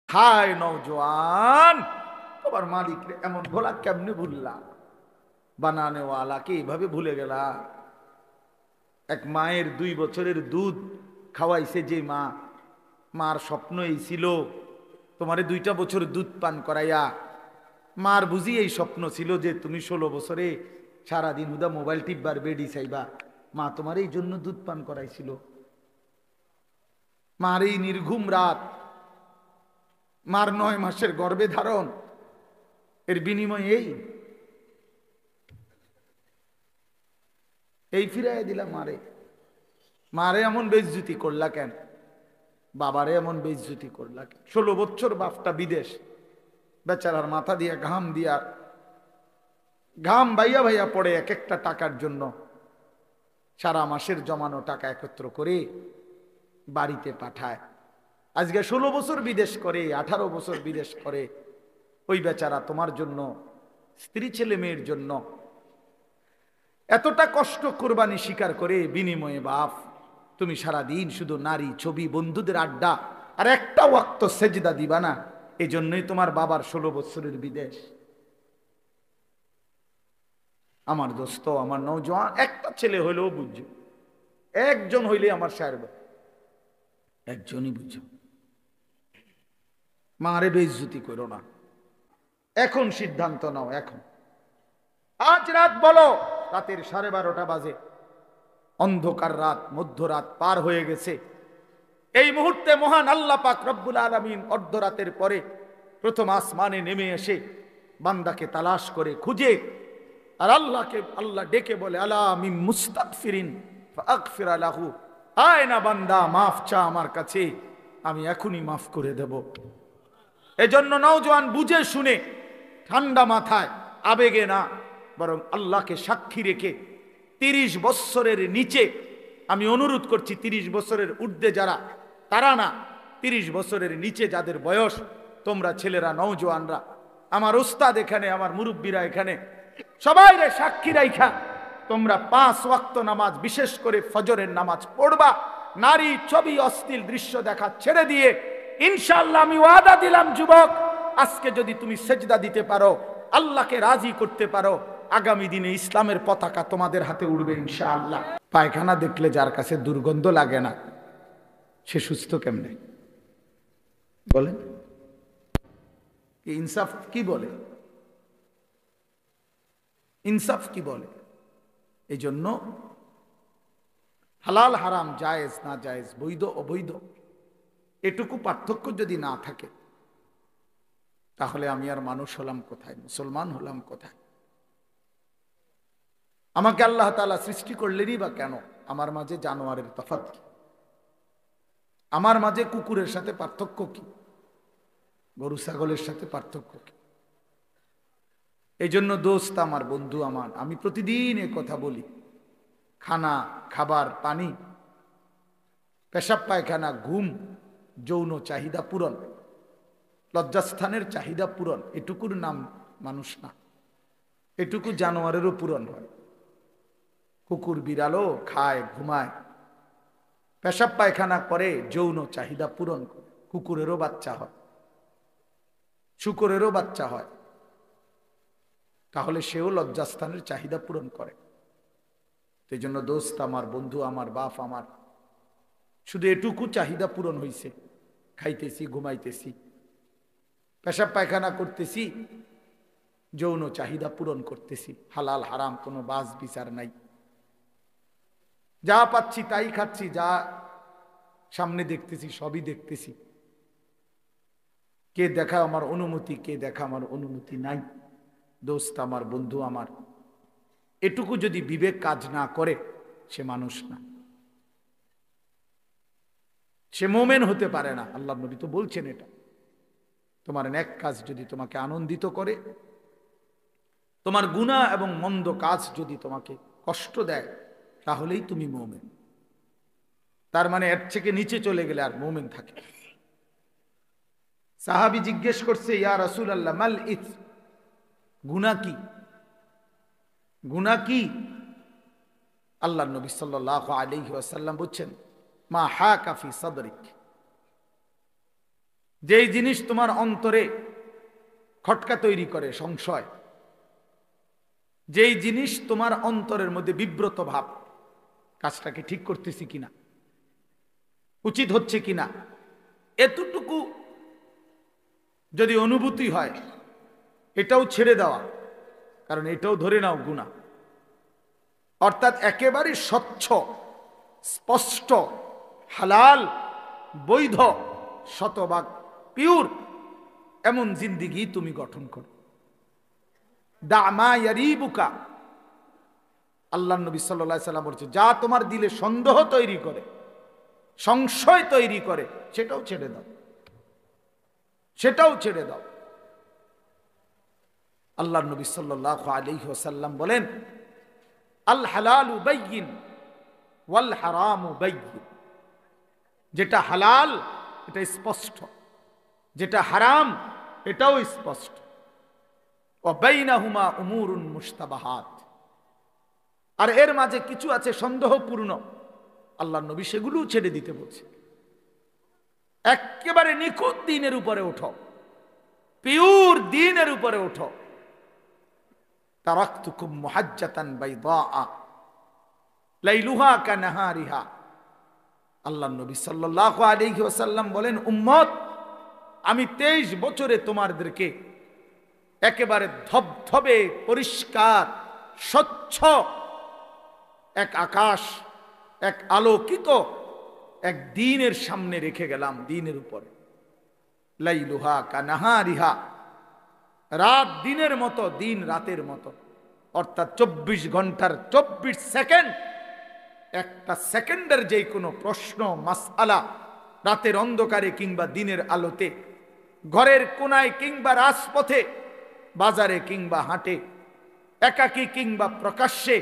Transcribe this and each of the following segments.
হায় নওজোয়ান, তোমার মালিক এমন ভোলা কেমনে ভুললা? বানানেওয়ালাকে এইভাবে ভুলে গেলা? এক মায়ের 2 বছরের দুধ খাওয়াইছে যে মা, মার স্বপ্ন এই ছিল তোমারে 2টা বছর দুধ পান করাইয়া। মার বুঝি এই স্বপ্ন ছিল যে তুমি 16 বছরে সারাদিন হুদা মোবাইল টিপবার বেডি চাইবা। মা তোমার এই জন্য দুধ পান করাইছিল। মার এই নির্ঘুম রাত, মার 9 মাসের গর্ভে ধারণ, এর বিনিময়ে এই ফিরাইয়া দিলাম মারে। মারে এমন বেইজ্জতি করলা কেন? বাবারে এমন বেইজ্জতি করলা কেন? 16 বছর বাপটা বিদেশ, বেচারার মাথা দিয়া ঘাম দিয়া ঘাম ভাইয়া ভাইয়া পড়ে এক একটা টাকার জন্য। সারা মাসের জমানো টাকা একত্র করে বাড়িতে পাঠায়। আজকে 16 বছর বিদেশ করে, 18 বছর বিদেশ করে ওই বেচারা তোমার জন্য, স্ত্রী ছেলে মেয়ের জন্য এতটা কষ্ট কোরবানি স্বীকার করে। বিনিময়ে বাপ তুমি সারা দিন শুধু নারী ছবি, বন্ধুদের আড্ডা, আর একটা ওয়াক্ত সেজদা দিবা না। এই জন্যই তোমার বাবার 16 বছরের বিদেশ। আমার দোস্ত, আমার নওজোয়ান, একটা ছেলে হইলেও বুঝছো, একজন হইলে আমার সাহেব, একজনই বুঝছো। মারে বেইজ্জতি করো না। এখন সিদ্ধান্ত নাও, এখন আজ রাত বলো, রাতের 12:30 বাজে, অন্ধকার রাত, মধ্যরাত পার হয়ে গেছে। এই মুহূর্তে মহান আল্লাহ পাক রব্বুল আলামিন অর্ধরাতের পরে প্রথম আসমানে নেমে এসে বান্দাকে তালাশ করে খুঁজে, আর আল্লাহ ডেকে বলে, আলা মিন মুস্তাগফিরিন ফাগফির লাহু, আয় না বান্দা, মাফ চা আমার কাছে, আমি এখনই মাফ করে দেব। এজন্য নওজোয়ান বুঝে শুনে ঠান্ডা মাথায়, আবেগে না, বরং আল্লাহকে সাক্ষী রেখে 30 বছরের নিচে, আমি অনুরোধ করছি 30 বছরের ঊর্ধ্বে যারা, তারা না, 30 বছরের নিচে যাদের বয়স, তোমরা ছেলেরা, নওজোয়ানরা, আমার উস্তাদ এখানে, আমার মুরব্বীরা এখানে, সবাই রে সাক্ষী রাইখা তোমরা 5 ওয়াক্ত নামাজ, বিশেষ করে ফজরের নামাজ পড়বা। নারী ছবি, অশ্লীল দৃশ্য দেখা ছেড়ে দিয়ে ইনশাআল্লাহ আমি ওয়াদা দিলাম যুবক, আজকে যদি তুমি সেজদা দিতে পারো, আল্লাহকে রাজি করতে পারো, আগামী দিনে ইসলামের পতাকা তোমাদের হাতে উড়বে ইনশাআল্লাহ। পায়খানা দেখলে যার কাছে দুর্গন্ধ লাগে না, সে সুস্থ কেমনে বলেন? ইনসাফ কি বলে? ইনসাফ কি বলে? এই জন্য হালাল হারাম, জায়েজ না জায়েজ, বৈধ অবৈধ, এটুকু পার্থক্য যদি না থাকে, তাহলে আমি আর মানুষ হলাম কোথায়, মুসলমান হলাম কোথায়? আমাকে আল্লাহ তাআলা সৃষ্টি করলেনই বা কেন? আমার মাঝে জানোয়ারের তফাৎ কি? আমার মাঝে কুকুরের সাথে পার্থক্য কি? গরু ছাগলের সাথে পার্থক্য কি? এই জন্য দোস্ত আমার, বন্ধু আমার, আমি প্রতিদিন এ কথা বলি, খানা, খাবার, পানি, পেশাব পায়খানা, ঘুম, যৌন চাহিদা পূরণ, লজ্জাস্থানের চাহিদা পূরণ, এটুকুর নাম মানুষ না। এটুকু জানোয়ারেরও পূরণ হয়। কুকুর বিড়ালও খায়, ঘুমায়, পেশাব পায়খানা করে, যৌন চাহিদা পূরণ করে। কুকুরেরও বাচ্চা হয়, শুকরেরও বাচ্চা হয়, তাহলে সেও লজ্জাস্থানের চাহিদা পূরণ করে। সেই জন্য দোস্ত আমার, বন্ধু আমার, বাপ আমার, শুধু এটুকু চাহিদা পূরণ হইছে, খাইতেছি, ঘুমাইতেছি, পেশাব পায়খানা করতেছি, যৌন চাহিদা পূরণ করতেছি, হালাল হারাম কোনো বাস বিচার নাই। যা পাচ্ছি তাই খাচ্ছি, যা সামনে দেখতেছি সবই দেখতেছি। কে দেখা আমার অনুমতি, কে দেখা আমার অনুমতি নাই। দোস্ত আমার, বন্ধু আমার, এটুকু যদি বিবেক কাজ না করে, সে মানুষ না, সে মোমেন হতে পারে না। আল্লাহ নবী তো বলছেন এটা। তোমার নেক কাজ যদি তোমাকে আনন্দিত করে, তোমার গুনাহ এবং মন্দ কাজ যদি তোমাকে কষ্ট দেয়, তাহলেই তুমি মোমেন। তার মানে এর থেকে নিচে চলে গেলে আর মোমেন থাকে। সাহাবী জিজ্ঞেস করছে, ইয়া রাসূলুল্লাহ, মাল ইথম, গুনাহ কি? গুনাহ কি? আল্লাহ নবী সাল্লাল্লাহু আলাইহি ওয়াসাল্লাম বলছেন, মা হাকা ফি সাদরিক, যেই জিনিস তোমার অন্তরে খটকা তৈরি করে, সংশয়, যেই জিনিস তোমার অন্তরের মধ্যে বিব্রত ভাব, কাজটাকে ঠিক করতেছি কিনা, উচিত হচ্ছে কিনা, এতটুকু যদি অনুভূতি হয়, এটাও ছেড়ে দেওয়া, কারণ এটাও ধরে নাও গুনাহ। অর্থাৎ একেবারে স্বচ্ছ, স্পষ্ট, হালাল, বৈধ, শতভাগ পিওর এমন জিন্দিগি তুমি গঠন করো। দামা ইয়ারিবুকা, আল্লাহ নবী সাল্লাল্লাহু আলাইহি সাল্লাম বলছে, যা তোমার দিলে সন্দেহ তৈরি করে, সংশয় তৈরি করে, সেটাও ছেড়ে দাও, সেটাও ছেড়ে দাও। আল্লাহ নবী সাল্লাল্লাহু আলাইহি ওয়াসাল্লাম বলেন, আল হালালু বাইয়িন ওয়াল হারামু বাইয়িন, যেটা হালাল এটা স্পষ্ট, যেটা হারাম এটাও স্পষ্ট। ওয়া বাইনাহুমা উমুরুন মুশতাবাহাত, আর এর মাঝে কিছু আছে সন্দেহপূর্ণ, আল্লাহ নবী সেগুলোও ছেড়ে দিতে বলছে। একেবারে নিখুঁত দ্বীনের উপরে ওঠো, পিওর দ্বীনের উপরে ওঠো। তারাকতুকুম মুহাজ্জাতান বাইদা লাইলুহা কানাহারিহা, আল্লাহ নবী সাল্লাল্লাহু আলাইহি ওয়াসাল্লাম বলেন, উম্মত, আমি 23 বছরে তোমাদেরকে একেবারে ধবধবে পরিষ্কার স্বচ্ছ এক আকাশ, এক আলোকিত এক দ্বীনের সামনে রেখে গেলাম, দ্বীনের উপরে। লাইলুহা কানাহারিহা, রাত দিনের মতো, দিন রাতের মতো, অর্থাৎ 24 ঘন্টার 24 সেকেন্ড, একটা সেকেন্ডের যে কোনো প্রশ্ন মাসআলা, রাতের অন্ধকারে কিংবা দিনের আলোতে, ঘরের কোনায় কিংবা রাজপথে, বাজারে কিংবা হাটে, একাকী কিংবা প্রকাশ্যে,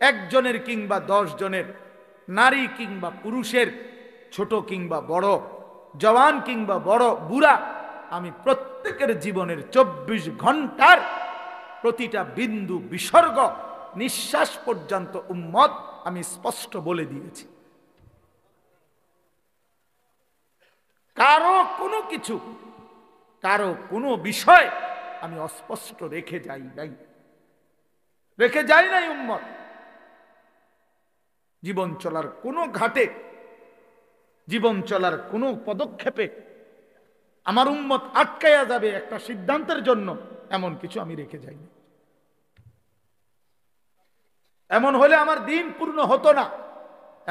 একজনের কিংবা 10 জনের, নারী কিংবা পুরুষের, ছোট কিংবা বড়, জওয়ান কিংবা বড় বুড়া, আমি প্রত্যেকের জীবনের 24 ঘন্টার প্রতিটা বিন্দু বিসর্গ, নিঃশ্বাস পর্যন্ত উম্মত আমি স্পষ্ট বলে দিয়েছি। কারো কোনো কিছু, কারো কোনো বিষয় আমি অস্পষ্ট রেখে যাই নাই, রেখে যাই নাই উম্মত। জীবন চলার কোনো ঘাটে, জীবন চলার কোনো পদক্ষেপে আমার উম্মত আটকায়া যাবে একটা সিদ্ধান্তের জন্য, এমন কিছু আমি রেখে যাই না। এমন হলে আমার দিন পূর্ণ হতো না,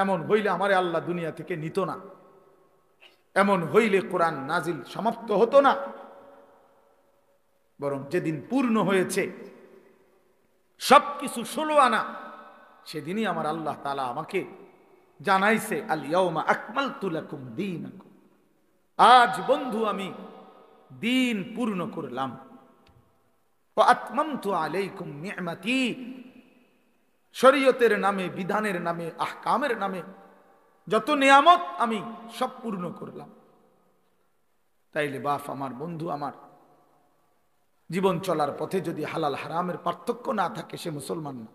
এমন হইলে আমারে আল্লাহ দুনিয়া থেকে নিত না, এমন হইলে কোরআন নাজিল সমাপ্ত হতো না। বরং যেদিন পূর্ণ হয়েছে সবকিছু 16 আনা, সেদিনই আমার আল্লাহ তাআলা আমাকে জানাইছে, আল ইয়াউমা আকমালতু লাকুম দীনাকুম, আজ বন্ধু আমি দিন পূর্ণ করলাম। ওয়া আতমামতু আলাইকুম নি'মাতি, শরীয়তের নামে, বিধানের নামে, আহকামের নামে যত নিয়ামত আমি সব পূর্ণ করলাম। তাইলে বাপ আমার, বন্ধু আমার, জীবন চলার পথে যদি হালাল হারামের পার্থক্য না থাকে, সে মুসলমান না।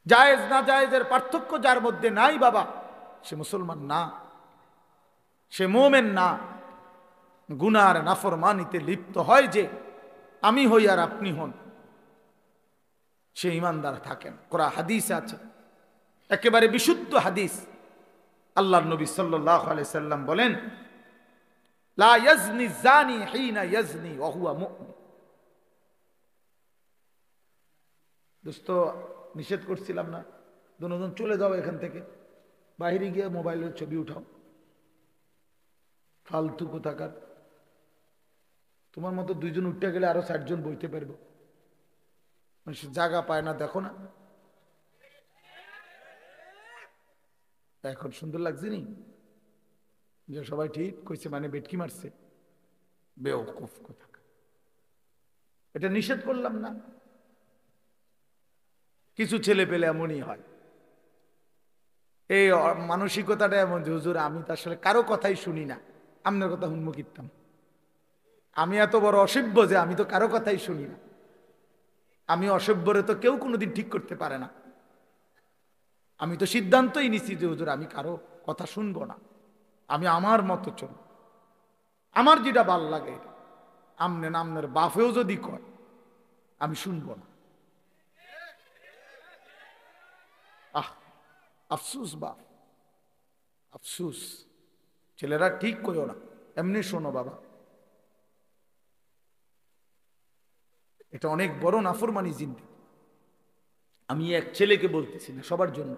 জায়েজ না জায়েজের পার্থক্য যার মধ্যে নাই বাবা, সে মুসলমান না, সে মুমিন না। গুনার নাফরমানিতে লিপ্ত হয় যে, আমি হই আর আপনি হন, সে ইমানদার থাকেন। কোরআন হাদিস আছে, একেবারে বিশুদ্ধ হাদিস, আল্লাহর নবী সাল্লাল্লাহু আলাইহি সাল্লাম বলেন, লা ইয়াজনি জানি হিনা ইয়াজনি ওয়া হুয়া মুমিন। দোস্ত, নিষেধ করছিলাম না, দুজন চলে যাও এখান থেকে, বাইরে গিয়ে মোবাইলের ছবি উঠাও, ফালতু কোথাকার। তোমার মতো 2 জন উঠতে গেলে আরো 60 জন বইতে পারবো, মানুষ জায়গা পায় না, দেখো না এখন সুন্দর লাগছে নি, যে সবাই ঠিক কইছে, মানে বেটকি মারছে, বেওকুফ কোথাকার। এটা নিষেধ করলাম না। কিছু ছেলে পেলে এমনই হয়, এই মানসিকতাটা এমন যে, হুজুর আমি তো আসলে কারো কথাই শুনি না, আপনার কথা হুন্মুখ ইত্তাম, আমি এত বড় অসভ্য যে আমি তো কারো কথাই শুনি না। আমি অসভ্যরে তো কেউ কোনোদিন ঠিক করতে পারে না। আমি তো সিদ্ধান্তই নিছি যে হুজুর আমি কারো কথা শুনবো না। আমি আমার মতো চল, আমার যেটা ভাল লাগে আমনে নামনের বাপেও যদি কয় আমি শুনবো না। আহ, আফসুস বাপ, আফসুস। ছেলেরা ঠিক কইও না, এমনি শোনো বাবা, এটা অনেক বড় নাফরমানি জিন্দেগি। আমি এক ছেলেকে বলতেছি না, সবার জন্য।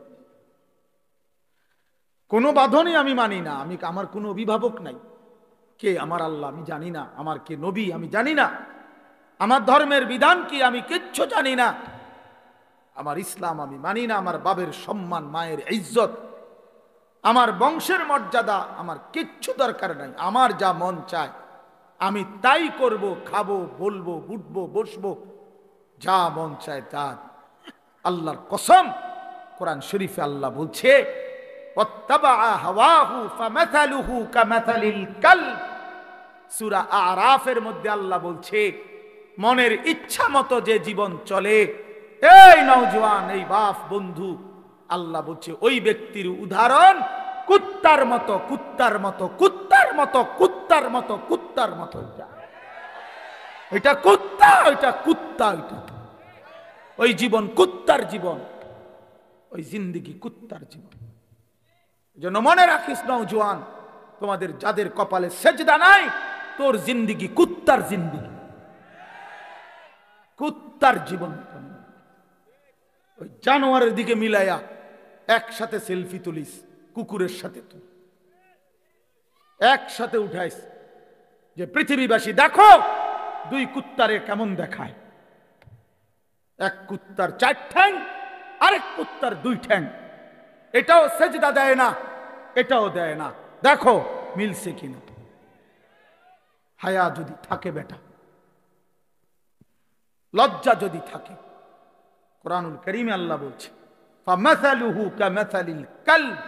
কোনো বাঁধনই আমি মানি না, আমি আমার কোনো অভিভাবক নাই। কে আমার আল্লাহ আমি জানি না, আমার কে নবী আমি জানি না, আমার ধর্মের বিধান কি আমি কিচ্ছু জানি না, আমার ইসলাম আমি মানি না, আমার বাবের সম্মান, মায়ের ইজ্জত, আমার বংশের মর্যাদা আমার কিচ্ছু দরকার নাই। আমার যা মন চায় আমি তাই করব, খাবো, বলবো, উঠবো, বসবো, যা মন চায় তা। আল্লাহর কসম, কোরআন শরীফে আল্লাহ বলছে সূরা আরাফের মধ্যে আল্লাহ বলছে মনের ইচ্ছা মতো যে জীবন চলে, এই নওজোয়ান, এই বাপ বন্ধু, আল্লাহ বলছে ওই ব্যক্তির উদাহরণ কুত্তার মতো, কুত্তার মতো, কুত্তার মতো, কুত্তার মতো, কুত্তার মতো। এটা কুত্তা, এটা কুত্তা, এটা ওই জীবন কুত্তার জীবন, ওই জিন্দেগি কুত্তার জীবন। জন্য মনে রাখিস নওজোয়ান, তোমাদের যাদের কপালে সেজদা নাই, তোর জিন্দেগি কুত্তার জিন্দেগি, কুত্তার জীবন। ওই জানোয়ারের দিকে মিলাইয়া একসাথে সেলফি তুলিস, কুকুরের সাথে তুই একসাথে উঠাইস যে পৃথিবীবাসী দেখো দুই কুত্তারে কেমন দেখায়। এক কুত্তার 4 ঠ্যাং, আরেক কুত্তার 2 ঠ্যাং, এটাও সেজদা দেয় না, এটাও দেয় না, দেখো মিলছে কিনা। হায়া যদি থাকে বেটা, লজ্জা যদি থাকে, কোরআনুল কারীমে আল্লাহ বলছে ফামাসালুহু কামাসালিল কালব,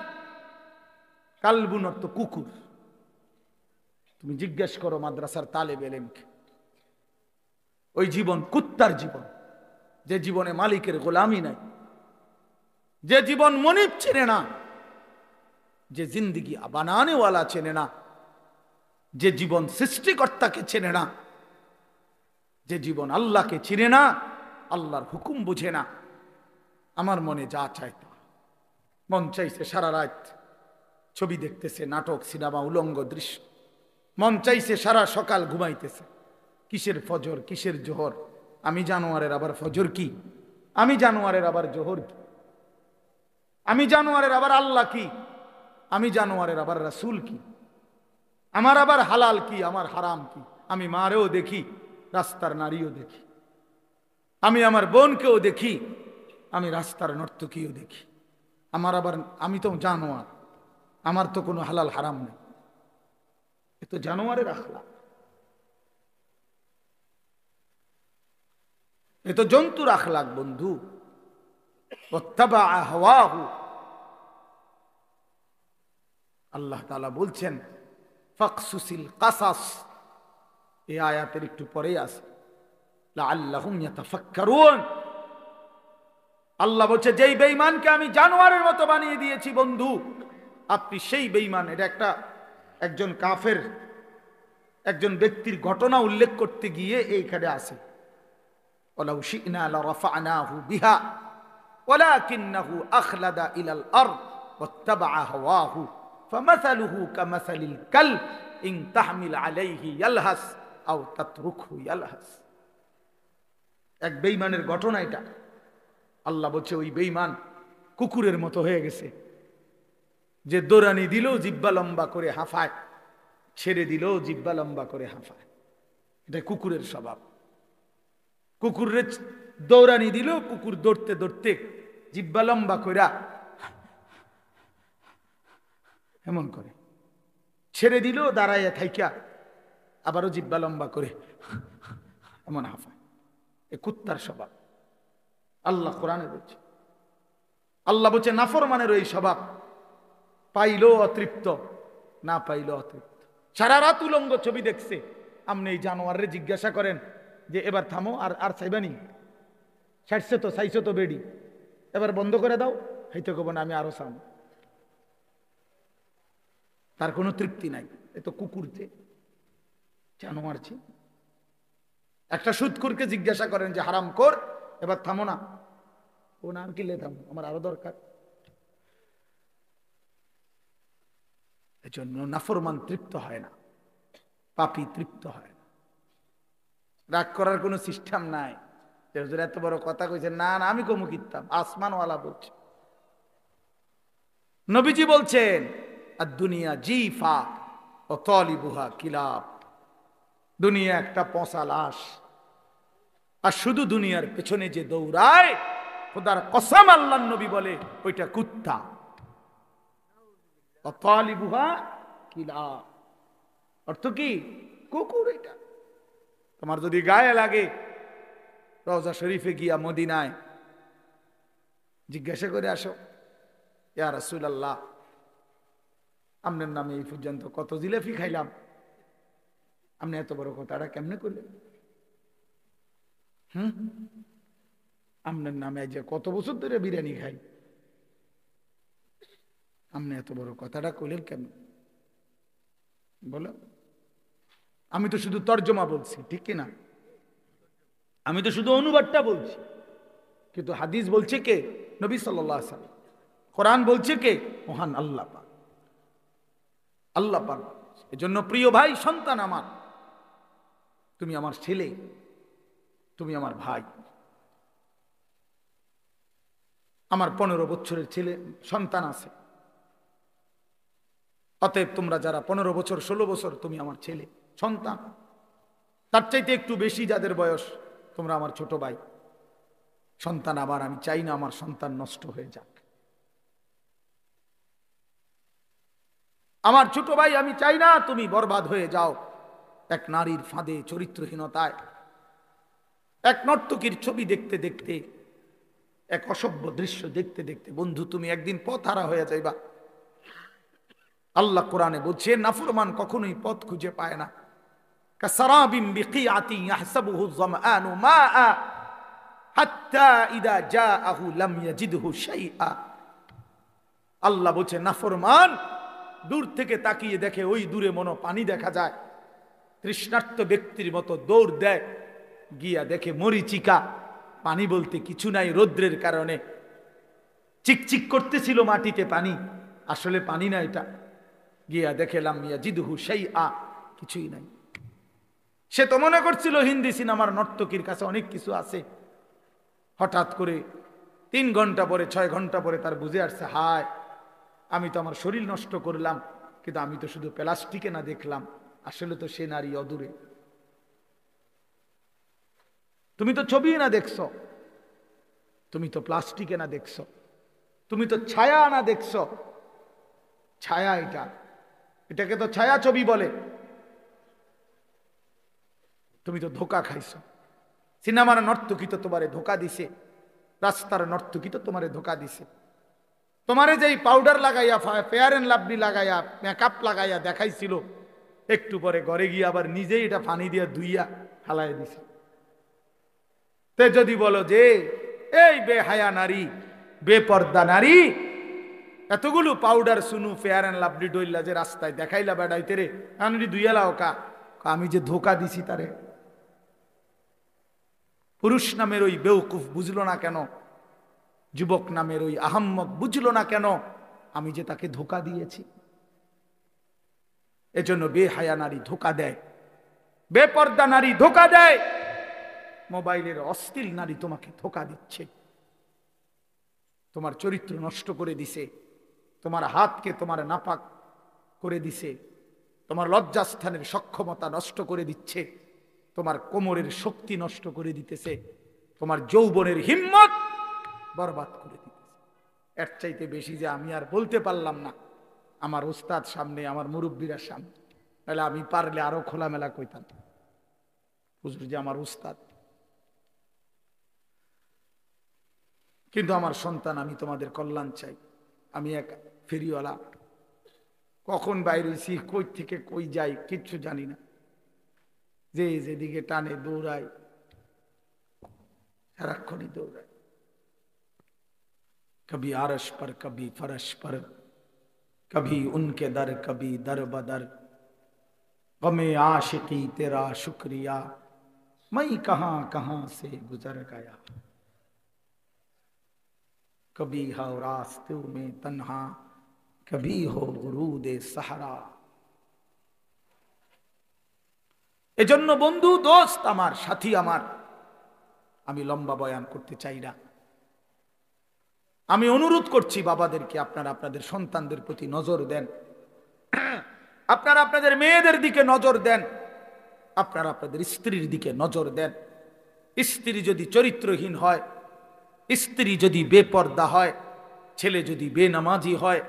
কালবুন অর্থ কুকুর। তুমি জিজ্ঞেস করো মাদ্রাসার তালেবে ইলমকে, ওই জীবন কুত্তার জীবন, যে জীবনে মালিকের গোলামি নাই, যে জীবন মনিব চেনে না, যে জিন্দেগি বানানেওয়ালা চেনে না, যে জীবন সৃষ্টিকর্তাকে চেনে না, যে জীবন আল্লাহকে চিনে না, আল্লাহর হুকুম বুঝে না। আমার মনে যা চাই তা, মন চাইছে সারা রাত ছবি দেখতেছে, নাটক, সিনেমা, উলঙ্গ দৃশ্য, মন চাইছে সারা সকাল ঘুমাইতেছে। কিসের ফজর, কিসের জোহর? আমি জানোয়ারের আবার ফজর কি? আমি জানোয়ারের আবার জোহর কি? আমি জানোয়ারের আবার আল্লাহ কি? আমি জানোয়ারের আবার রাসূল কি? আমার আবার হালাল কি, আমার হারাম কি? আমি মারেও দেখি, রাস্তার নারীও দেখি, আমি আমার বোনকেও দেখি, আমি রাস্তার নর্তকীও দেখি। আমার আবার, আমি তো জানোয়ার, আমার তো কোনো হালাল হারাম নেই। এ তো জানোয়ারের আখলাক, এ তো জন্তুর আখলাক বন্ধু। ওয়াত্তাবা হাওয়াহু, আল্লাহ তাআলা বলছেন ফাকসুসিল কাসাস, এই আয়াতের একটু পরেই আছে লাআল্লাহুম ইয়াতাফাক্কারুন। আল্লাহ বলছে যেই বেঈমানকে আমি জানোয়ারের মতো বানিয়ে দিয়েছি বন্ধু, আপনি সেই বেঈমান। এটা একজন কাফের একজন ব্যক্তির ঘটনা উল্লেখ করতে গিয়ে এইখানে আছে ওয়ালাউ শি'না লারাফা'নাহু বিহা ওয়ালাকিন্নাহু আখলাদা ইলাল আরদ ওয়াত্তাবা'a হাওয়াহু ফামাসালুহু কামাসালিল কালব ইন তাহমিল আলাইহি ইয়ালহাস আও তাতরুকহু ইয়ালহাস। এক বেঈমানের ঘটনা এটা। আল্লাহ বলছে ওই বেঈমান কুকুরের মতো হয়ে গেছে, যে দৌড়ানি দিলেও জিহ্বা লম্বা করে হাঁফায়, ছেড়ে দিলেও জিহ্বা লম্বা করে হাঁফায়। এটা কুকুরের স্বভাব। কুকুরের দৌড়ানি দিলেও কুকুর দৌড়তে দৌড়তে জিহ্বা লম্বা কইরা এমন করে, ছেড়ে দিলেও দাঁড়াইয়া থাইকা আবারও জিহ্বা লম্বা করে এমন হাঁফায়। এ কুত্তার স্বভাব। আল্লাহ কোরআনে বলছে, আল্লাহ বলছে নাফরমানের ওই স্বভাব, পাইলো অতৃপ্ত, না পাইলো অতৃপ্ত। সারা রাত উলঙ্গ ছবি দেখছে। আপনি এই জানোয়ারে জিজ্ঞাসা করেন যে এবার থামো, আর চাইবানি, ছাড়ছে তো, চাইছো তো বেডি, এবার বন্ধ করে দাও, হইতে কব না আমি আরো চাম। তার কোনো তৃপ্তি নাই। এ তো কুকুরতে জানোয়ারছে। একটা সুদখোরকে জিজ্ঞাসা করেন যে হারাম কর, এবার থামো না, ও না আমি কিলে থামো, আমার আরো দরকার। এজন্য নাফরমান তৃপ্ত হয় না, পাপী তৃপ্ত হয় না। রাগ করার কোনো সিস্টেম নাই যে হুজুর এত বড় কথা কইছে, না না আমি কমু কিতাম, আসমানওয়ালা বলছে। নবীজি বলছেন আর দুনিয়া জিফা ও তলিবুহা কিলাব, দুনিয়া একটা পচা লাশ, আর শুধু দুনিয়ার পেছনে যে দৌড়ায় খোদার কসম আল্লাহর নবী বলে ওইটা কুত্তা। ও তলিবুহা কিলাব অর্থ কি? কুকুর। এটা তোমার যদি গায়ে লাগে, রওজা শরীফে গিয়া মদিনায় জিজ্ঞাসা করে আসো, ইয়া রাসূলুল্লাহ আপনার নামে এই পর্যন্ত কত জিলাপি খাইলাম, আপনি এত বড় কথাটা কেমনে করলেন? আপনার নামে যে কত বছর ধরে বিরিয়ানি খাই, আপনি এত বড় কথাটা করলেন কেমন? বলো, আমি তো শুধু তর্জমা বলছি, ঠিক কিনা? আমি তো শুধু অনুবাদটা বলছি, কিন্তু হাদিস বলছে কে? নবী সাল্লাল্লাহু আলাইহি ওয়াসাল্লাম। কোরআন বলছে কে? মহান আল্লাহ পাক। আল্লাহ পাক। এজন্য প্রিয় ভাই, সন্তান আমার, তুমি আমার ছেলে, তুমি আমার ভাই। আমার 15 বছরের ছেলে সন্তান আছে, অতএব তোমরা যারা 15 বছর 16 বছর, তুমি আমার ছেলে সন্তান। তার চাইতে একটু বেশি যাদের বয়স, তোমরা আমার ছোট ভাই সন্তান। আবার আমি চাই না আমার সন্তান নষ্ট হয়ে যাক। আমার ছোট ভাই, আমি চাই না তুমি বরবাদ হয়ে যাও এক নারীর ফাঁদে, চরিত্রহীনতায়, এক নর্তকীর ছবি দেখতে দেখতে, এক অসভ্য দৃশ্য দেখতে দেখতে। বন্ধু, তুমি একদিন পথহারা হয়ে যাইবা। আল্লাহ কোরআনে বলছে নাফরমান কখনোই পথ খুঁজে পায় না। কাসারাবিন বিকিআতি ইয়াহসাবুহু যামআনু মাআ হাত্তা ইদা জাআহু লাম ইয়াজিদহু শাইআ। আল্লাহ বলছে নাফরমান দূর থেকে তাকিয়ে দেখে ওই দূরে মনো পানি দেখা যায়, তৃষ্ণার্ত ব্যক্তির মতো দৌড় দেয়, গিয়া দেখে মরিচিকা, পানি বলতে কিছু নাই। রৌদ্রের কারণে চিকচিক করতেছিল মাটিতে পানি, আসলে পানি না এটা। গিয়া দেখে লাম ইয়াজিদহু শাইআ, কিছুই নাই। সে তো মনে করছিল হিন্দি সিনেমার নর্তকীর কাছে অনেক কিছু আছে। হঠাৎ করে 3 ঘন্টা পরে 6 ঘন্টা পরে তার বুঝে আসছে, হায় আমি তো আমার শরীর নষ্ট করলাম, কিন্তু আমি তো শুধু প্লাস্টিকে না দেখলাম, আসলে তো সে নারী অদূরে। তুমি তো ছবি না দেখছো, তুমি তো প্লাস্টিকে না দেখছো, তুমি তো ছায়া না দেখছো। ছায়া এটাকে তো ছায়া ছবি বলে। তুমি তো ধোকা খাইছো। সিনেমার নর্তকী তো তোমারে ধোকা দিছে, রাস্তার নর্তকী তো তোমারে ধোকা দিছে। তোমারে যেই পাউডার লাগাইয়া, ফেয়ার এন্ড লাভলি লাগাইয়া, মেকআপ লাগাইয়া দেখাইছিল, একটু পরে ঘরে গিয়ে আবার নিজেই এটা পানি দিয়া ধুইয়া ফালাই দিছে। তে যদি বলো যে এই বেহায়া নারী, বেপর্দা নারী, এতগুলো পাউডার সুনু ফেয়ার এন্ড লাভলি ডইলা যে রাস্তায় দেখাইলা বেড়াইতে রে, আমি ধুইয়া লাও কা? আমি যে ধোকা দিছি তারে। পুরুষ নামের ওই বেউকুফ বুঝলো না কেন? যুবক নামের ওই আহাম্মক বুঝলো না কেন? আমি যে তাকে ধোকা দিয়েছি। এজন্য বেহায়া নারী ধোকা দেয়, বেপর্দা নারী ধোকা দেয়, মোবাইলের অশ্লীল নারী তোমাকে ধোকা দিচ্ছে, তোমার চরিত্র নষ্ট করে দিছে, তোমার হাতকে তোমার নাপাক করে দিছে, তোমার লজ্জাস্থানের সক্ষমতা নষ্ট করে দিচ্ছে, তোমার কোমরের শক্তি নষ্ট করে দিতেছে, তোমার যৌবনের হিম্মত বরবাদ করে দিতেছে। এর চাইতে বেশি যে আমি আর বলতে পারলাম না আমার উস্তাদ সামনে, আমার মুরব্বীরা সামনে, তাহলে আমি পারলে আরো খোলামেলা কইতাম, হুজুর যে আমার উস্তাদ। কিন্তু আমার সন্তান, আমি তোমাদের কল্যাণ চাই। আমি এক ফেরিওয়ালা, কখন বাইরে হইছি, কই থেকে কই যাই কিচ্ছু জানি না। যে যেদিকে টানে দৌড়াই, সারাক্ষণই দৌড়াই, কবি আরশ পর কবি ফরশ পর, कभी उनके दर कभी दर बदर, गमे आशिकी तेरा शुक्रिया, मैं कहां कहां से गुजर गया। कभी हो रास्तों में तन्हा, कभी हो गुरूदे सहारा। এজন্য বন্ধু দোস্ত আমার, সাথী আমার, আমি লম্বা বয়ান করতে চাই না। আমি অনুরোধ করছি বাবাদেরকে, আপনারা আপনাদের সন্তানদের প্রতি নজর দেন, আপনারা আপনাদের মেয়েদের দিকে নজর দেন, আপনারা আপনাদের স্ত্রীর দিকে নজর দেন। স্ত্রী যদি চরিত্রহীন হয়, স্ত্রী যদি বেপর্দা হয়, ছেলে যদি বেনামাজি হয়,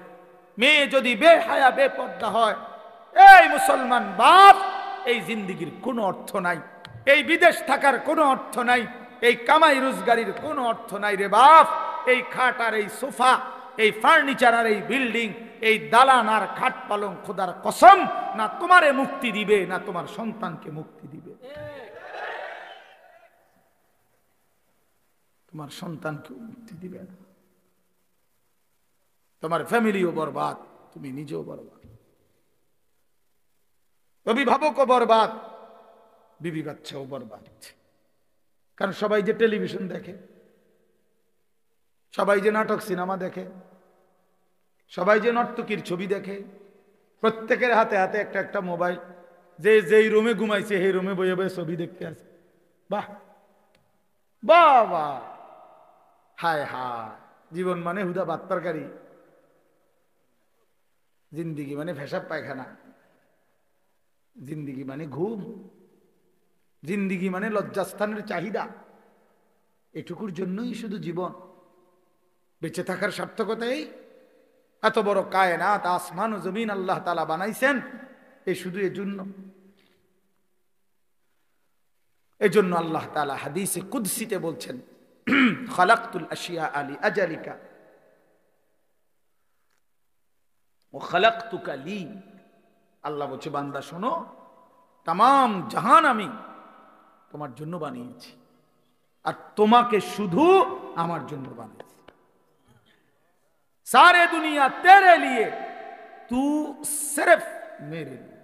মেয়ে যদি বেহায়া বেপর্দা হয়, এই মুসলমান বাপ, এই জিন্দেগির কোনো অর্থ নাই, এই বিদেশ থাকার কোনো অর্থ নাই, এই কামাই রোজগারির কোনো অর্থ নাই রে বাপ। এই খাট আর এই সোফা, এই ফার্নিচার আর এই বিল্ডিং, এই দালান আর খাট পালং খোদার কসম না তোমারে মুক্তি দিবে, না তোমার সন্তানকে মুক্তি দিবে। তোমার সন্তানকে মুক্তি দিবে না, তোমার ফ্যামিলিও বরবাদ, তুমি নিজেও বরবাদ, অভিভাবকও বরবাদ, বিবি বাচ্চাও বরবাদ। কারণ সবাই যে টেলিভিশন দেখে, সবাই যে নাটক সিনেমা দেখে, সবাই যে নর্তকীর ছবি দেখে, প্রত্যেকের হাতে হাতে একটা একটা মোবাইল, যে যেই রুমে ঘুমাইছে সেই রুমে বয়ে বয়ে ছবি দেখতে আছে। বাহ বাহ বাহ, হায় হায়, জীবন মানে হুদা ভাত তরকারি, জিন্দিগি মানে পেশাব পায়খানা, জিন্দিগি মানে ঘুম, জিন্দিগি মানে লজ্জাস্থানের চাহিদা। এটুকুর জন্যই শুধু জীবন। বেঁচে থাকার সার্থকতাই এত বড় কায়নাত, আসমান ও জমিন আল্লাহ তাআলা বানাইছেন এই শুধু এর জন্য। এজন্য আল্লাহ তাআলা হাদিসে কুদসিতে বলছেন, খালাকতুল আশিয়া আলি আজালিকা ও খালাকতুকা লি। আল্লাহ বলছে, বান্দা শোনো, তাম জাহান আমি তোমার জন্য বানিয়েছি, আর তোমাকে শুধু আমার জন্য বানিয়েছি। सारे दुनिया तेरे लिए, तू सिर्फ मेरे लिए,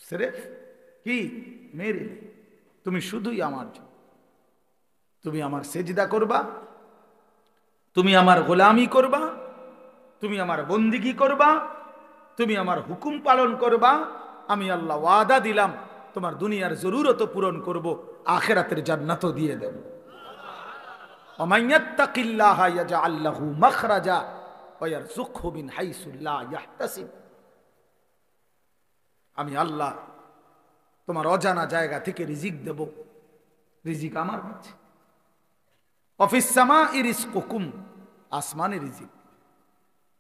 सिर्फ কি মেরে लिए, তুমি শুধুই আমার জন্য। তুমি আমার সেজদা করবা, তুমি আমার গোলামি করবা, তুমি আমার বন্দিগি করবা, তুমি আমার হুকুম পালন করবা। আমি আল্লাহ ওয়াদা দিলাম তোমার দুনিয়ার জরুরত পূরণ করব, আখিরাতের জান্নাতও দিয়ে দেব। ومن يتق الله يجعل له مخرجا ويرزقه من حيث لا يحتسب। আমি আল্লাহ তোমার অজানা জায়গা থেকে রিজিক দেব, রিজিক আমার কাছে। অফিস সামাই রিজকুকুম, আসমানে রিজিক।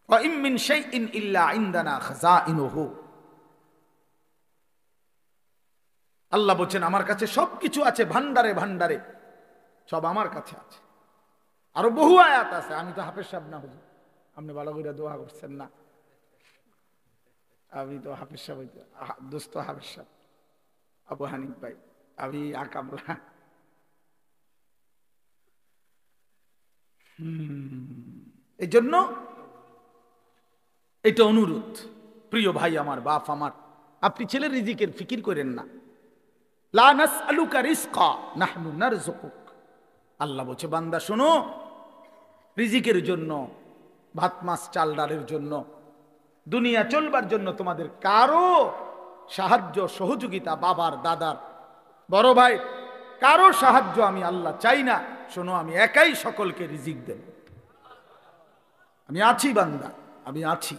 ওয়া ইম মিন শাইইন ইল্লা ইনদানা খাযাইনুহু। আল্লাহ বলেন আমার কাছে সবকিছু আছে, ভান্ডারে ভান্ডারে সব আমার কাছে আছে। আরো বহু আয়াত আছে। আমি তো হাফেজ সাহেব না হুজুর, আপনি ভালো করে দোয়া করছেন না। আমি তো হাফেজ সাহেব, দোস্ত হাফেজ সাহেব আবু হানিফ ভাই, আমি আকামলা। এই জন্য এটা অনুরোধ, প্রিয় ভাই আমার, বাপ আমার, আপনি ছেলের রিজিকের ফিকির করেন না। লা নাসআলুকা রিজকা নাহনু নারযুকুক। আল্লাহ বলছে, বান্দা শোনো, রিজিকের জন্য, ভাত মাছ চাল ডালের জন্য, দুনিয়া চলবার জন্য তোমাদের কারো সাহায্য সহযোগিতা, বাবার দাদার বড় ভাই কারো সাহায্য আমি আল্লাহ চাই না। শোনো, আমি একাই সকলকে রিজিক দেব। আমি আছি বান্দা, আমি আছি।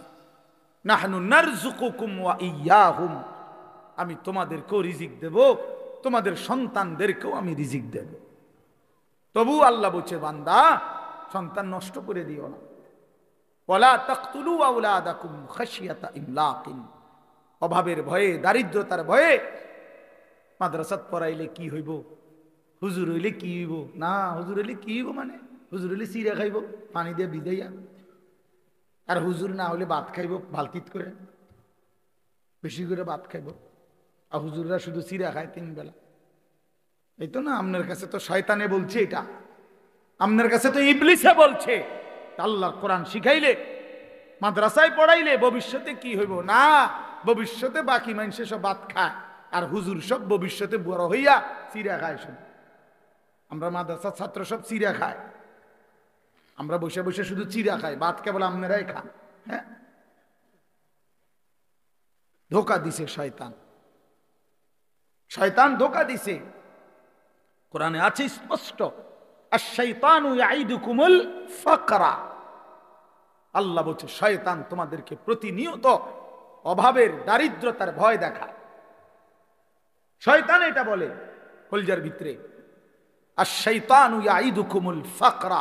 নাহনু নারযুকুকুম ওয়া ইয়াহুম। আমি তোমাদেরকেও রিজিক দেব, তোমাদের সন্তানদেরকেও আমি রিজিক দেব। তবু আল্লাহ বলছে, বান্দা সন্তান নষ্ট করে দিও না। ওয়ালা তাকতুলু আওলাদাকুম খাশিয়াতা ইমলাকিন। অভাবের ভয়ে, দারিদ্রতার ভয়ে মাদ্রাসাত পড়াইলে কি হইব, হুজুর হইলে কি হইব, না হুজুর হইলে কি হইব, মানে হুজুর হইলে চিরা খাইব পানি দিয়ে ভিজাইয়া, আর হুজুর না হলে ভাত খাইব বালতিত করে, বেশি করে ভাত খাইব। আর হুজুররা শুধু চিরা খায় 3 বেলা। এই তো না, আপনার কাছে তো শয়তানে বলছে, এটা আপনার কাছে তো ইবলিসে বলছে। আল্লাহর কোরআন শিখাইলে মাদ্রাসায় পড়াইলে ভবিষ্যতে কি হইব না, ভবিষ্যতে বাকি মানুষে সব ভাত খায় আর হুজুর সব ভবিষ্যতে বড় হইয়া চিড়া খায়। শুধু আমরা মাদ্রাসার ছাত্র সব চিড়া খায়, আমরা বসে বসে শুধু চিড়া খাই, ভাত কেবল আপনারাই খান। হ্যাঁ, ধোকা দিছে শয়তান, শয়তান ধোকা দিছে। কোরআনে আছে স্পষ্ট, আশ-শাইতানু ইয়াইদুকুমুল ফাকরা। আল্লাহ বলছে শয়তান তোমাদেরকে প্রতিনিয়ত অভাবের, দারিদ্রতার ভয় দেখায়। শয়তান এটা বলে কলজার ভিতরে, আশ-শাইতানু ইয়াইদুকুমুল ফাকরা।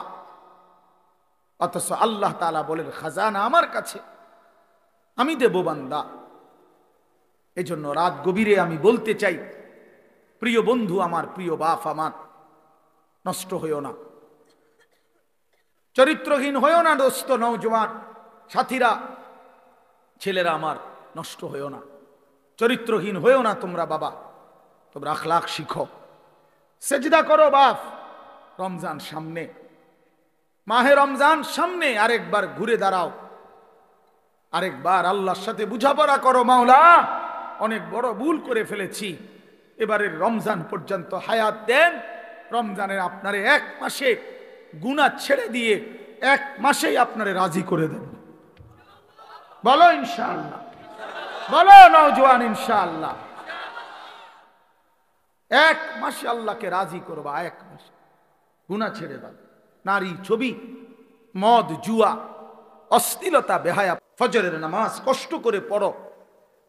অথচ আল্লাহ তাআলা বলেন খাজানা আমার কাছে, আমি দেব বান্দা। এজন্য রাত গভীরে আমি বলতে চাই, প্রিয় বন্ধু আমার, প্রিয় বাপ আমার, নষ্ট হইও না, চরিত্রহীন হইও না দোস্ত, নওজোয়ান সাথীরা, ছেলেরা আমার, নষ্ট হইও না, চরিত্রহীন হইও না তোমরা। বাবা, তোমরা আখলাক শিখো, সেজদা করো বাপ। রমজান সামনে, মাহে রমজান সামনে, আরেকবার ঘুরে দাঁড়াও, আরেকবার আল্লাহর সাথে বুঝাপড়া করো, মাওলা অনেক বড় ভুল করে ফেলেছি, এবারের রমজান পর্যন্ত হায়াত দেন। রমজানের আপনারে এক মাসে গুনাহ ছেড়ে দিয়ে এক মাসেই আপনারে রাজি করে দেব। বলো ইনশাআল্লাহ, বলো নওজোয়ান ইনশাআল্লাহ। এক মাসে আল্লাহকে রাজি করবা, এক মাসে গুনাহ ছেড়ে দাও। নারী, ছবি, মদ, জুয়া, অশ্লীলতা, বেহায়া। ফজরের নামাজ কষ্ট করে পড়ো,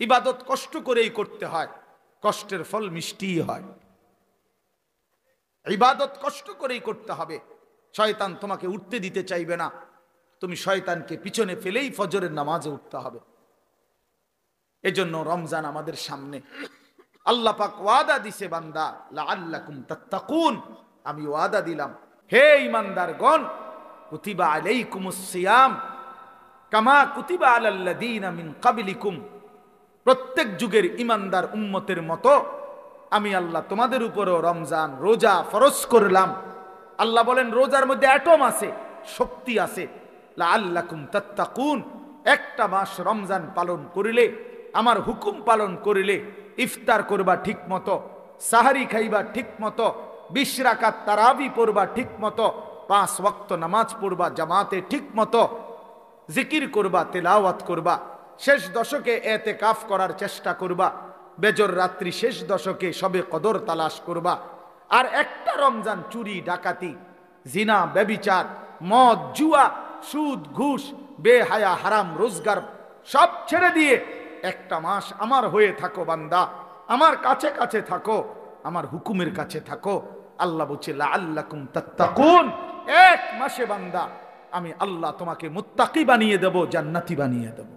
ইবাদত কষ্ট করেই করতে হয়, কষ্টের ফল মিষ্টি হয়। ইবাদত কষ্ট করেই করতে হবে। শয়তান তোমাকে উঠতে দিতে চাইবে না, তুমি শয়তানকে পিছনে ফেলেই ফজরের নামাজে উঠতে হবে। এজন্য রমজান আমাদের সামনে, আল্লাহ পাক ওয়াদা দিছে বান্দা, লাআল্লাকুম তাত্তাকুন, আমি ওয়াদা দিলাম, হে ঈমানদারগণ, কুতিবা আলাইকুমুস সিয়াম কামা কুতিবা আলাল্লাযীনা মিন ক্বাবলিকুম। প্রত্যেক যুগের ঈমানদার উম্মতের মতো আমি আল্লাহ তোমাদের উপরও রমজান রোজা ফরজ করলাম। আল্লাহ বলেন রোজার মধ্যে অ্যাটম আছে, শক্তি আছে। লাআল্লাকুম তাত্তাকুন, একটা মাস রমজান পালন করিলে, আমার হুকুম পালন করিলে, ইফতার করবা ঠিক মতো, সাহারি খাইবা ঠিক মতো, 20 রাকাত তারাবি পড়বা ঠিক মতো, 5 ওয়াক্ত নামাজ পড়বা জামাতে ঠিক মতো, জিকির করবা, তেলাওয়াত করবা, শেষ দশকে এতেকাফ করার চেষ্টা করবা, বেজর রাত্রি শেষ দশকে সবে কদর তালাশ করবা। আর একটা রমজান চুরি, ডাকাতি, জিনা, ব্যভিচার, মদ, জুয়া, সুদ, ঘুষ, বেহায়া, হারাম রোজগার সব ছেড়ে দিয়ে একটা মাস আমার হয়ে থাকো বান্দা, আমার কাছে কাছে থাকো, আমার হুকুমের কাছে থাকো। আল্লাহ বলছে লাআল্লাকুম তাত্তাকুন, এক মাসে বান্দা আমি আল্লাহ তোমাকে মুত্তাকি বানিয়ে দেব, জান্নাতি বানিয়ে দেব।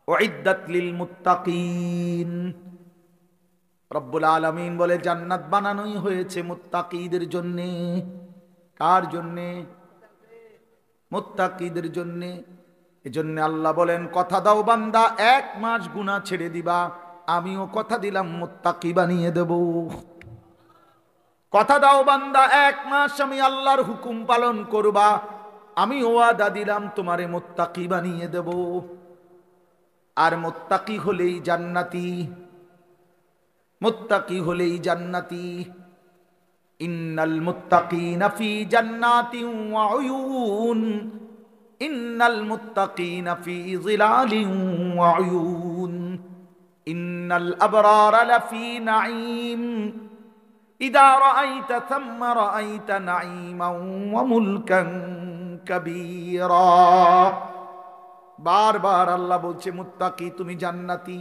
উইদ্দাত লিল মুত্তাকিন, রব্বুল আলামিন বলে জান্নাত বানানোই হয়েছে মুত্তাকিদের জন্য। কার জন্য? মুত্তাকিদের জন্য। এজন্য আল্লাহ বলেন কথা দাও বান্দা, এক মাস গুনাহ ছেড়ে দিবা, আমিও কথা দিলাম মুত্তাকি বানিয়ে দেব। কথা দাও বান্দা, এক মাস আমি আল্লাহর হুকুম পালন করবা, আমি ওয়াদা দিলাম তোমারে মুত্তাকি বানিয়ে দেব। আর মুত্তাকি হলেই জান্নাতি, মুত্তাকি হলেই জান্নাতি। ইন্নাল মুত্তাকিনা ফি জান্নাতিন ওয়া উয়ুন, ইন্নাল মুত্তাকিনা ফি যিলালিন ওয়া উয়ুন, ইন্নাল আবরারা লাফি নাঈম, ইযা রাআইতা থাম্মা রাআইতা নাঈমান ওয়া মুলকান কাবীরা। বারবার আল্লাহ বলছে মুত্তাকি তুমি জান্নাতি,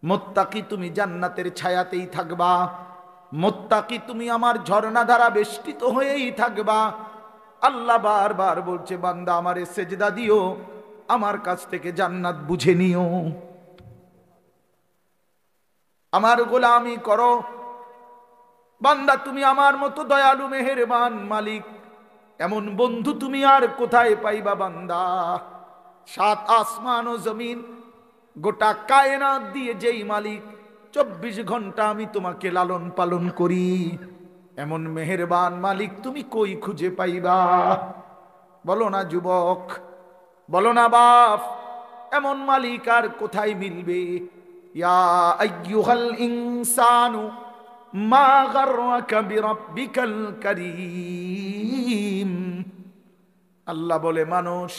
মুত্তাকি তুমি জান্নাতের ছায়াতেই থাকবা, মুত্তাকি তুমি আমার ঝর্ণা দ্বারা বেষ্টিত হয়েই থাকবা। আল্লাহ বারবার বলছে বান্দা আমারে সেজদা দিও, আমার কাছ থেকে জান্নাত বুঝে নিও, আমার গোলামি করো। বান্দা তুমি আমার মতো দয়ালু মেহেরবান মালিক, এমন বন্ধু তুমি আর কোথায় পাইবা বান্দা? 7 আসমান ও জমিন, গোটা কায়নাত দিয়ে যেই মালিক 24 ঘন্টা আমি তোমাকে লালন পালন করি, এমন মেহেরবান মালিক তুমি কই খুঁজে পাইবা? বলো না যুবক, বলো না বাপ, এমন মালিক আর কোথায় মিলবে? ইয়া আইয়ুহাল ইনসানু মা গাররাকা বিরাব্বিকাল কারীম। আল্লাহ বলে, মানুষ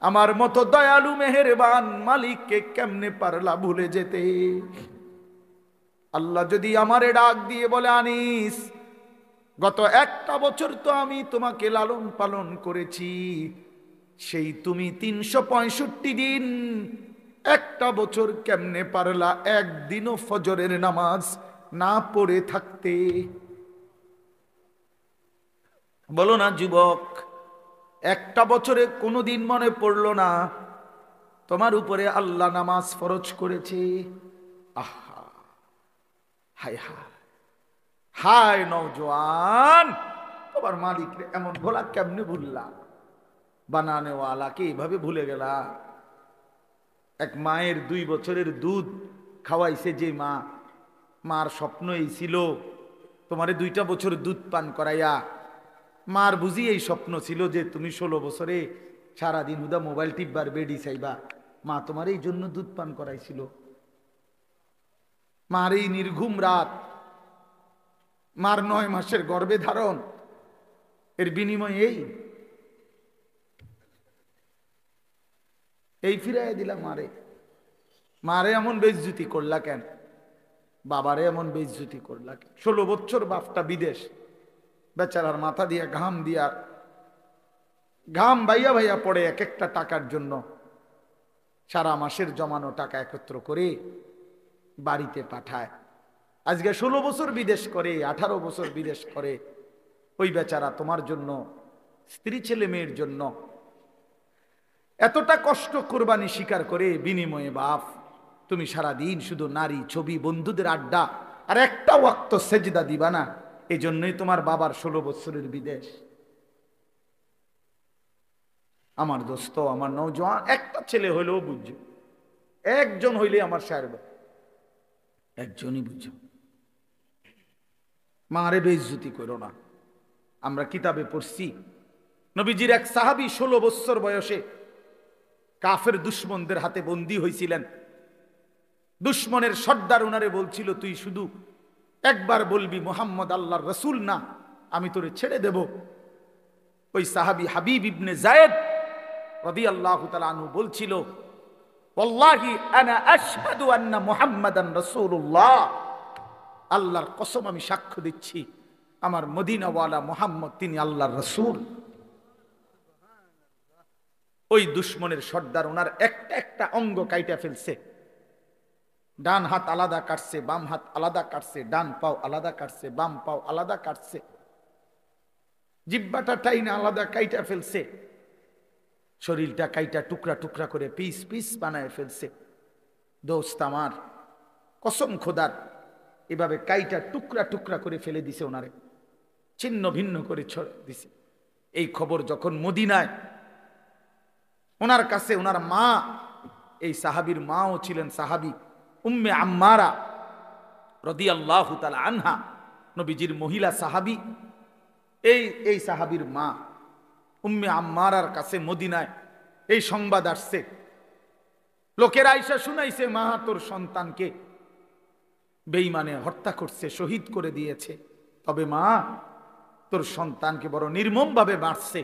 আমার মতো দয়ালু মেহেরবান মালিককে কেমনে পারলা ভুলে যেতে? আল্লাহ যদি আমারে ডাক দিয়ে বলে, আনিস, গত একটা বছর তো আমি তোমাকে লালন পালন করেছি, সেই তুমি 365 দিন, একটা বছর কেমনে পারলা একদিনও ফজরের নামাজ না পড়ে থাকতে? বলো না যুবক, একটা বছরে কোনোদিন মনে পড়লো না তোমার উপরে আল্লাহ নামাজ ফরজ করেছে? আহা, হায় হায় হায় নওজোয়ান, তোমার মালিক এমন ভোলা কেমনে ভুললা? বানানেওয়ালাকে এইভাবে ভুলে গেলা? এক মায়ের 2 বছরের দুধ খাওয়াইছে যে মা, মার স্বপ্ন এই ছিল তোমারে 2টা বছর দুধ পান করাইয়া। মার বুঝি এই স্বপ্ন ছিল যে তুমি 16 বছরে সারাদিন হুদা মোবাইল টিপবার বেডি চাইবা, মা তোমার এই জন্য দুধ পান করাইছিল। মার এই নির্ঘুম রাত, মার 9 মাসের গর্ভে ধারণ, এর বিনিময়ে এই ফিরাইয়া দিলাম মারে। মারে এমন বেইজ্জতি করলা কেন? বাবারে এমন বেইজ্জতি করলা কেন? 16 বছর বাপটা বিদেশ, বেচারার মাথা দিয়া ঘাম ভাইয়া ভাইয়া পড়ে এক একটা টাকার জন্য। সারা মাসের জমানো টাকা একত্র করে বাড়িতে পাঠায়। আজকে 16 বছর বিদেশ করে, 18 বছর বিদেশ করে ওই বেচারা তোমার জন্য, স্ত্রী ছেলে মেয়ের জন্য এতটা কষ্ট কোরবানি স্বীকার করে। বিনিময়ে বাপ তুমি সারা দিন শুধু নারী ছবি, বন্ধুদের আড্ডা, আর একটা ওয়াক্ত সেজদা দিবা না। এই জন্যই তোমার বাবার 16 বছরের বিদেশ। আমার দোস্ত, আমার নওজোয়ান, একটা ছেলে হইলেও বুঝছো, একজন হইলে আমার সাহেব, একজনই বুঝো। মারে বেইজ্জতি করো না। আমরা কিতাবে পড়ছি, নবীজির এক সাহাবী 16 বছর বয়সে কাফের দুশ্মনদের হাতে বন্দী হয়েছিলেন। দুশ্মনের সর্দার উনারে বলছিল, তুই শুধু একবার বলবি মুহাম্মদ আল্লাহর রসুল না, আমি তোরে ছেড়ে দেব। ওই সাহাবী হাবিব ইবনে যায়েদ রাদিয়াল্লাহু তাআলা আনহু বলছিল, ওয়াল্লাহি আনা আশহাদু আন্না মুহাম্মাদান রাসূলুল্লাহ, আল্লাহর কসম আমি সাক্ষ্য দিচ্ছি আমার মদিনাওয়ালা মুহাম্মদ তিনি আল্লাহর রাসূল। ওই দুশ্মনের সর্দার ওনার একটা একটা অঙ্গ কাইটা ফেলছে। ডান হাত আলাদা কাটছে, বাম হাত আলাদা কাটছে, ডান পাও আলাদা কাটছে, বাম পাও আলাদা কাটছে, জিহ্বাটা টাইনা আলাদা কাইটা ফেলছে, শরীরটা কাইটা টুকরা টুকরা করে পিস পিস বানায় ফেলছে। দোস্ত আমার, কসম খোদার, এভাবে কাইটা টুকরা টুকরা করে ফেলে দিছে, ওনারে ছিন্ন ভিন্ন করে ছড়ে দিছে। এই খবর যখন মদিনায় ওনার কাছে, ওনার মা, এই সাহাবীর মাও ছিলেন সাহাবী উম্মে আম্মারা রাদিয়াল্লাহু তাআলা আনহা, নবীজির মহিলা সাহাবী। এই সাহাবীর মা উম্মে আম্মারার কাছে মদিনায় এই সংবাদ আসছে। লোকেরা আইসা শুনাইছে, মা তোর সন্তানকে বেঈমানে হত্যা করছে, শহীদ করে দিয়েছে। তবে মা তোর সন্তানকে বড় নির্মম ভাবে মারছে,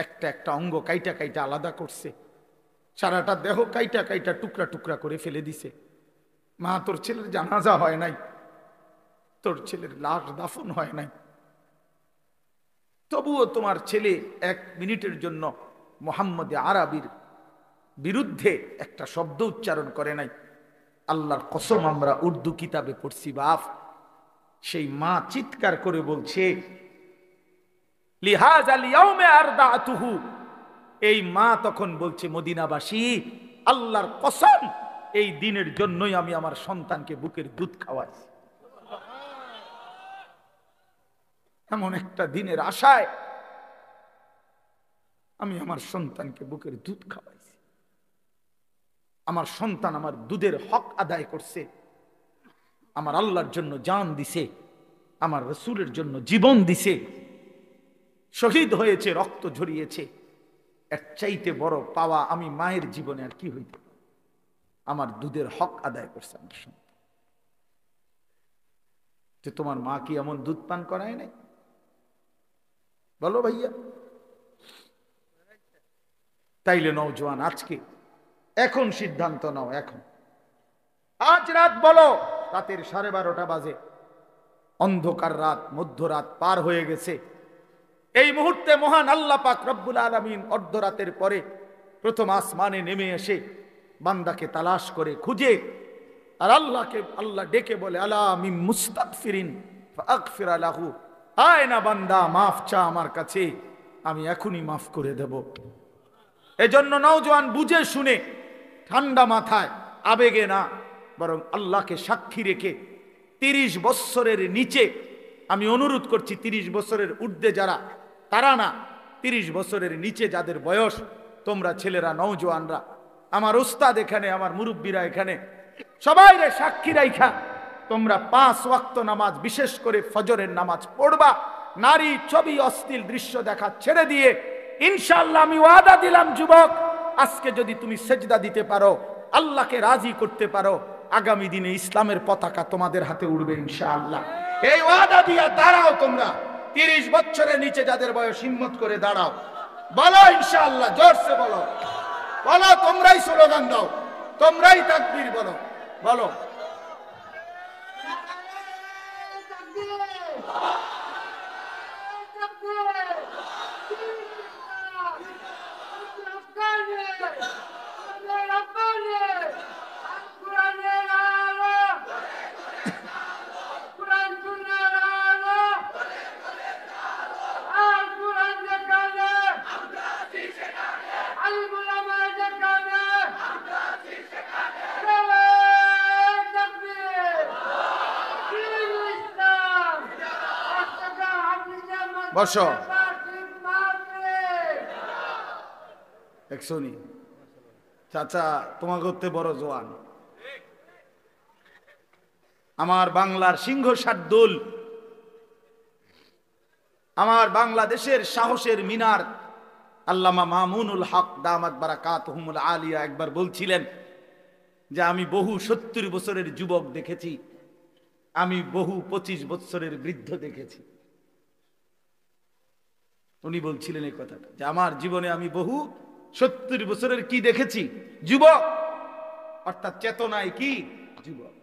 একটা একটা অঙ্গ কাইটা কাইটা আলাদা করছে, সারাটা দেহ কাইটা কাইটা টুকরা টুকরা করে ফেলে দিছে। মা তোর ছেলের জানাজা হয় নাই, তোর ছেলের লাশ দাফন হয় নাই, তবুও তোমার ছেলে 1 মিনিটের জন্য মুহাম্মদ আরবির বিরুদ্ধে একটা শব্দ উচ্চারণ করে নাই। আল্লাহর কসম আমরা উর্দু কিতাবে পড়ছি বাপ, সেই মা চিৎকার করে বলছে, লিহাযাল ইয়াউমে আরদাতুহু, এই মা তখন বলছে, মদিনাবাসী আল্লাহর কসম এই দিনের জন্যই আমি আমার সন্তানকে বুকের দুধ খাওয়াইছি। এমন একটা দিনের আশায় আমি আমার সন্তানকে বুকের দুধ খাওয়াইছি। আমার সন্তান আমার দুধের হক আদায় করছে, আমার আল্লাহর জন্য জান দিছে, আমার রাসূলের জন্য জীবন দিছে, শহীদ হয়েছে, রক্ত ঝরিয়েছে। এর চাইতে বড় পাওয়া আমি মায়ের জীবনে আর কি হইতে পারে? আমার দুধের হক আদায় করছে আমার সন্তান। যে তোমার মা কি এমন দুধ পান করায় নাই? বলো ভাইয়া। তাইলে নওজোয়ান আজকে এখন সিদ্ধান্ত নাও, এখন আজ রাত বলো, রাতের 12:30 বাজে, অন্ধকার রাত, মধ্যরাত পার হয়ে গেছে। এই মুহূর্তে মহান আল্লাহ পাক রব্বুল আলামিন অর্ধরাতের পরে প্রথম আসমানে নেমে এসে বান্দাকে তালাশ করে খুঁজে, আর আল্লাহকে আল্লাহ ডেকে বলে, আলা মিন মুস্তাগফিরিন ফাগফির লাহু, আয় না বান্দা, মাফ চা আমার কাছে, আমি এখনই মাফ করে দেব। এজন্য নওজোয়ান বুঝে শুনে ঠান্ডা মাথায়, আবেগে না, বরং আল্লাহকে সাক্ষী রেখে 30 বছরের নিচে, আমি অনুরোধ করছি 30 বছরের ঊর্ধ্বে যারা, তারা না, 30 বছরের নিচে যাদের বয়স, তোমরা ছেলেরা, নওজোয়ানরা, আমার উস্তাদ এখানে, আমার মুরব্বীরা এখানে, সবাই রে সাক্ষী রাইখা তোমরা 5 ওয়াক্ত নামাজ, বিশেষ করে ফজরের নামাজ পড়বা। নারী, ছবি, অশ্লীল দৃশ্য দেখা ছেড়ে দিয়ে ইনশাআল্লাহ আমি ওয়াদা দিলাম যুবক, আজকে যদি তুমি সেজদা দিতে পারো, আল্লাহকে রাজি করতে পারো, আগামী দিনে ইসলামের পতাকা তোমাদের হাতে উড়বে ইনশাআল্লাহ। এই ওয়াদা দিয়া দাঁড়াও তোমরা। 30 বছরের নিচে যাদের বয়স, হিম্মত করে দাঁড়াও, বলো ইনশাআল্লাহ, জোরসে বলো, বলো, তোমরাই স্লোগান দাও, তোমরাই তাকবীর বলো, বলো। বসো। একশনি চাচা, তোমার করতে বড় জোয়ান, আমার বাংলার সিংহ শার্দুল, আমার বাংলাদেশের সাহসের মিনার আল্লামা মামুনুল হক দামাত বারাকাতুহুমুল আলিয়া একবার বলছিলেন যে আমি বহু 70 বছরের যুবক দেখেছি, আমি বহু 25 বছরের বৃদ্ধ দেখেছি। উনি বলছিলেন এই কথাটা, যে আমার জীবনে আমি বহু 70 বছরের কি দেখেছি, যুবক, অর্থাৎ চেতনায় কি যুবক,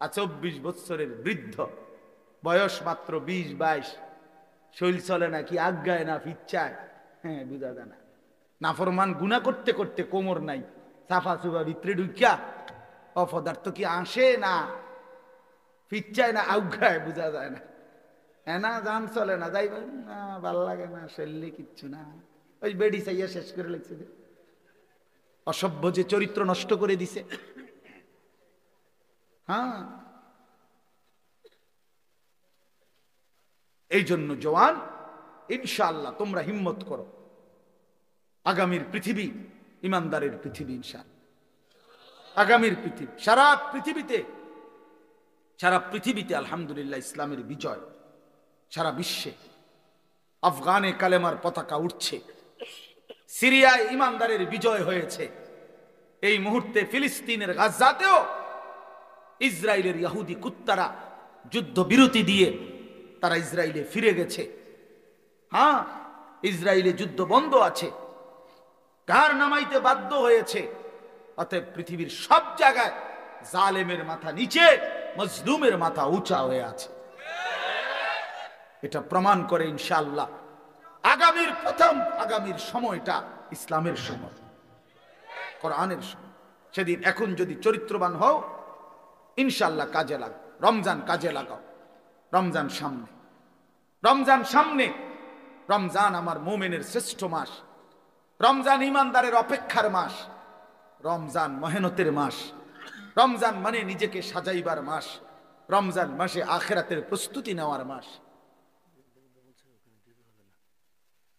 আর 24 বছরের বৃদ্ধ, বয়স মাত্র 20-22, শৈল চলে না, কি আজ্ঞায় না ফিচ্ছায়, হ্যাঁ বুঝা যায় না, নাফরমান গুনাহ করতে করতে কোমর নাই, সাফা সুফা ভিতরে ঢুকিয়া অপদার্থ কি আসে না, ফিচ্ছায় না, আজ্ঞায় বুঝা যায় না, হ্যাঁ না, জান চলে না, যাইবেন না, ভাল লাগে না, শরীরে কিচ্ছু না, ওই বেডি চাইয়া শেষ করে লাগছে, অসভ্য যে চরিত্র নষ্ট করে দিছে। হ্যাঁ, এই জন্য জওয়ান, ইনশাআল্লাহ তোমরা হিম্মত করো, আগামীর পৃথিবী ইমানদারের পৃথিবী ইনশাআল্লাহ, আগামীর পৃথিবী, সারা পৃথিবীতে আলহামদুলিল্লাহ ইসলামের বিজয়, সারা বিশ্বে আফগানে কালেমার পতাকা উঠছে, সিরিয়ায় ইমানদারের বিজয় হয়েছে, এই মুহূর্তে ফিলিস্তিনের গাজাতেও ইসরায়েলের ইহুদি কুত্তারা যুদ্ধ বিরতি দিয়ে তারা ইসরায়েলে ফিরে গেছে। হ্যাঁ, ইসরায়েলে যুদ্ধ বন্ধ আছে, কার নামাইতে বাধ্য হয়েছে। অতএব পৃথিবীর সব জায়গায় জালেমের মাথা নিচে, মজলুমের মাথা উঁচা হয়ে আছে। এটা প্রমাণ করে ইনশাআল্লাহ আগামীর সময়টা ইসলামের সময়, কোরআনের সময়। সেদিন এখন যদি চরিত্রবান হও, ইনশাআল্লাহ কাজে লাগাও, রমজান কাজে লাগাও, রমজান সামনে, রমজান আমার মুমিনের শ্রেষ্ঠ মাস, রমজান ইমানদারের অপেক্ষার মাস, রমজান মেহনতের মাস, রমজান মানে নিজেকে সাজাইবার মাস, রমজান মাসে আখিরাতের প্রস্তুতি নেওয়ার মাস।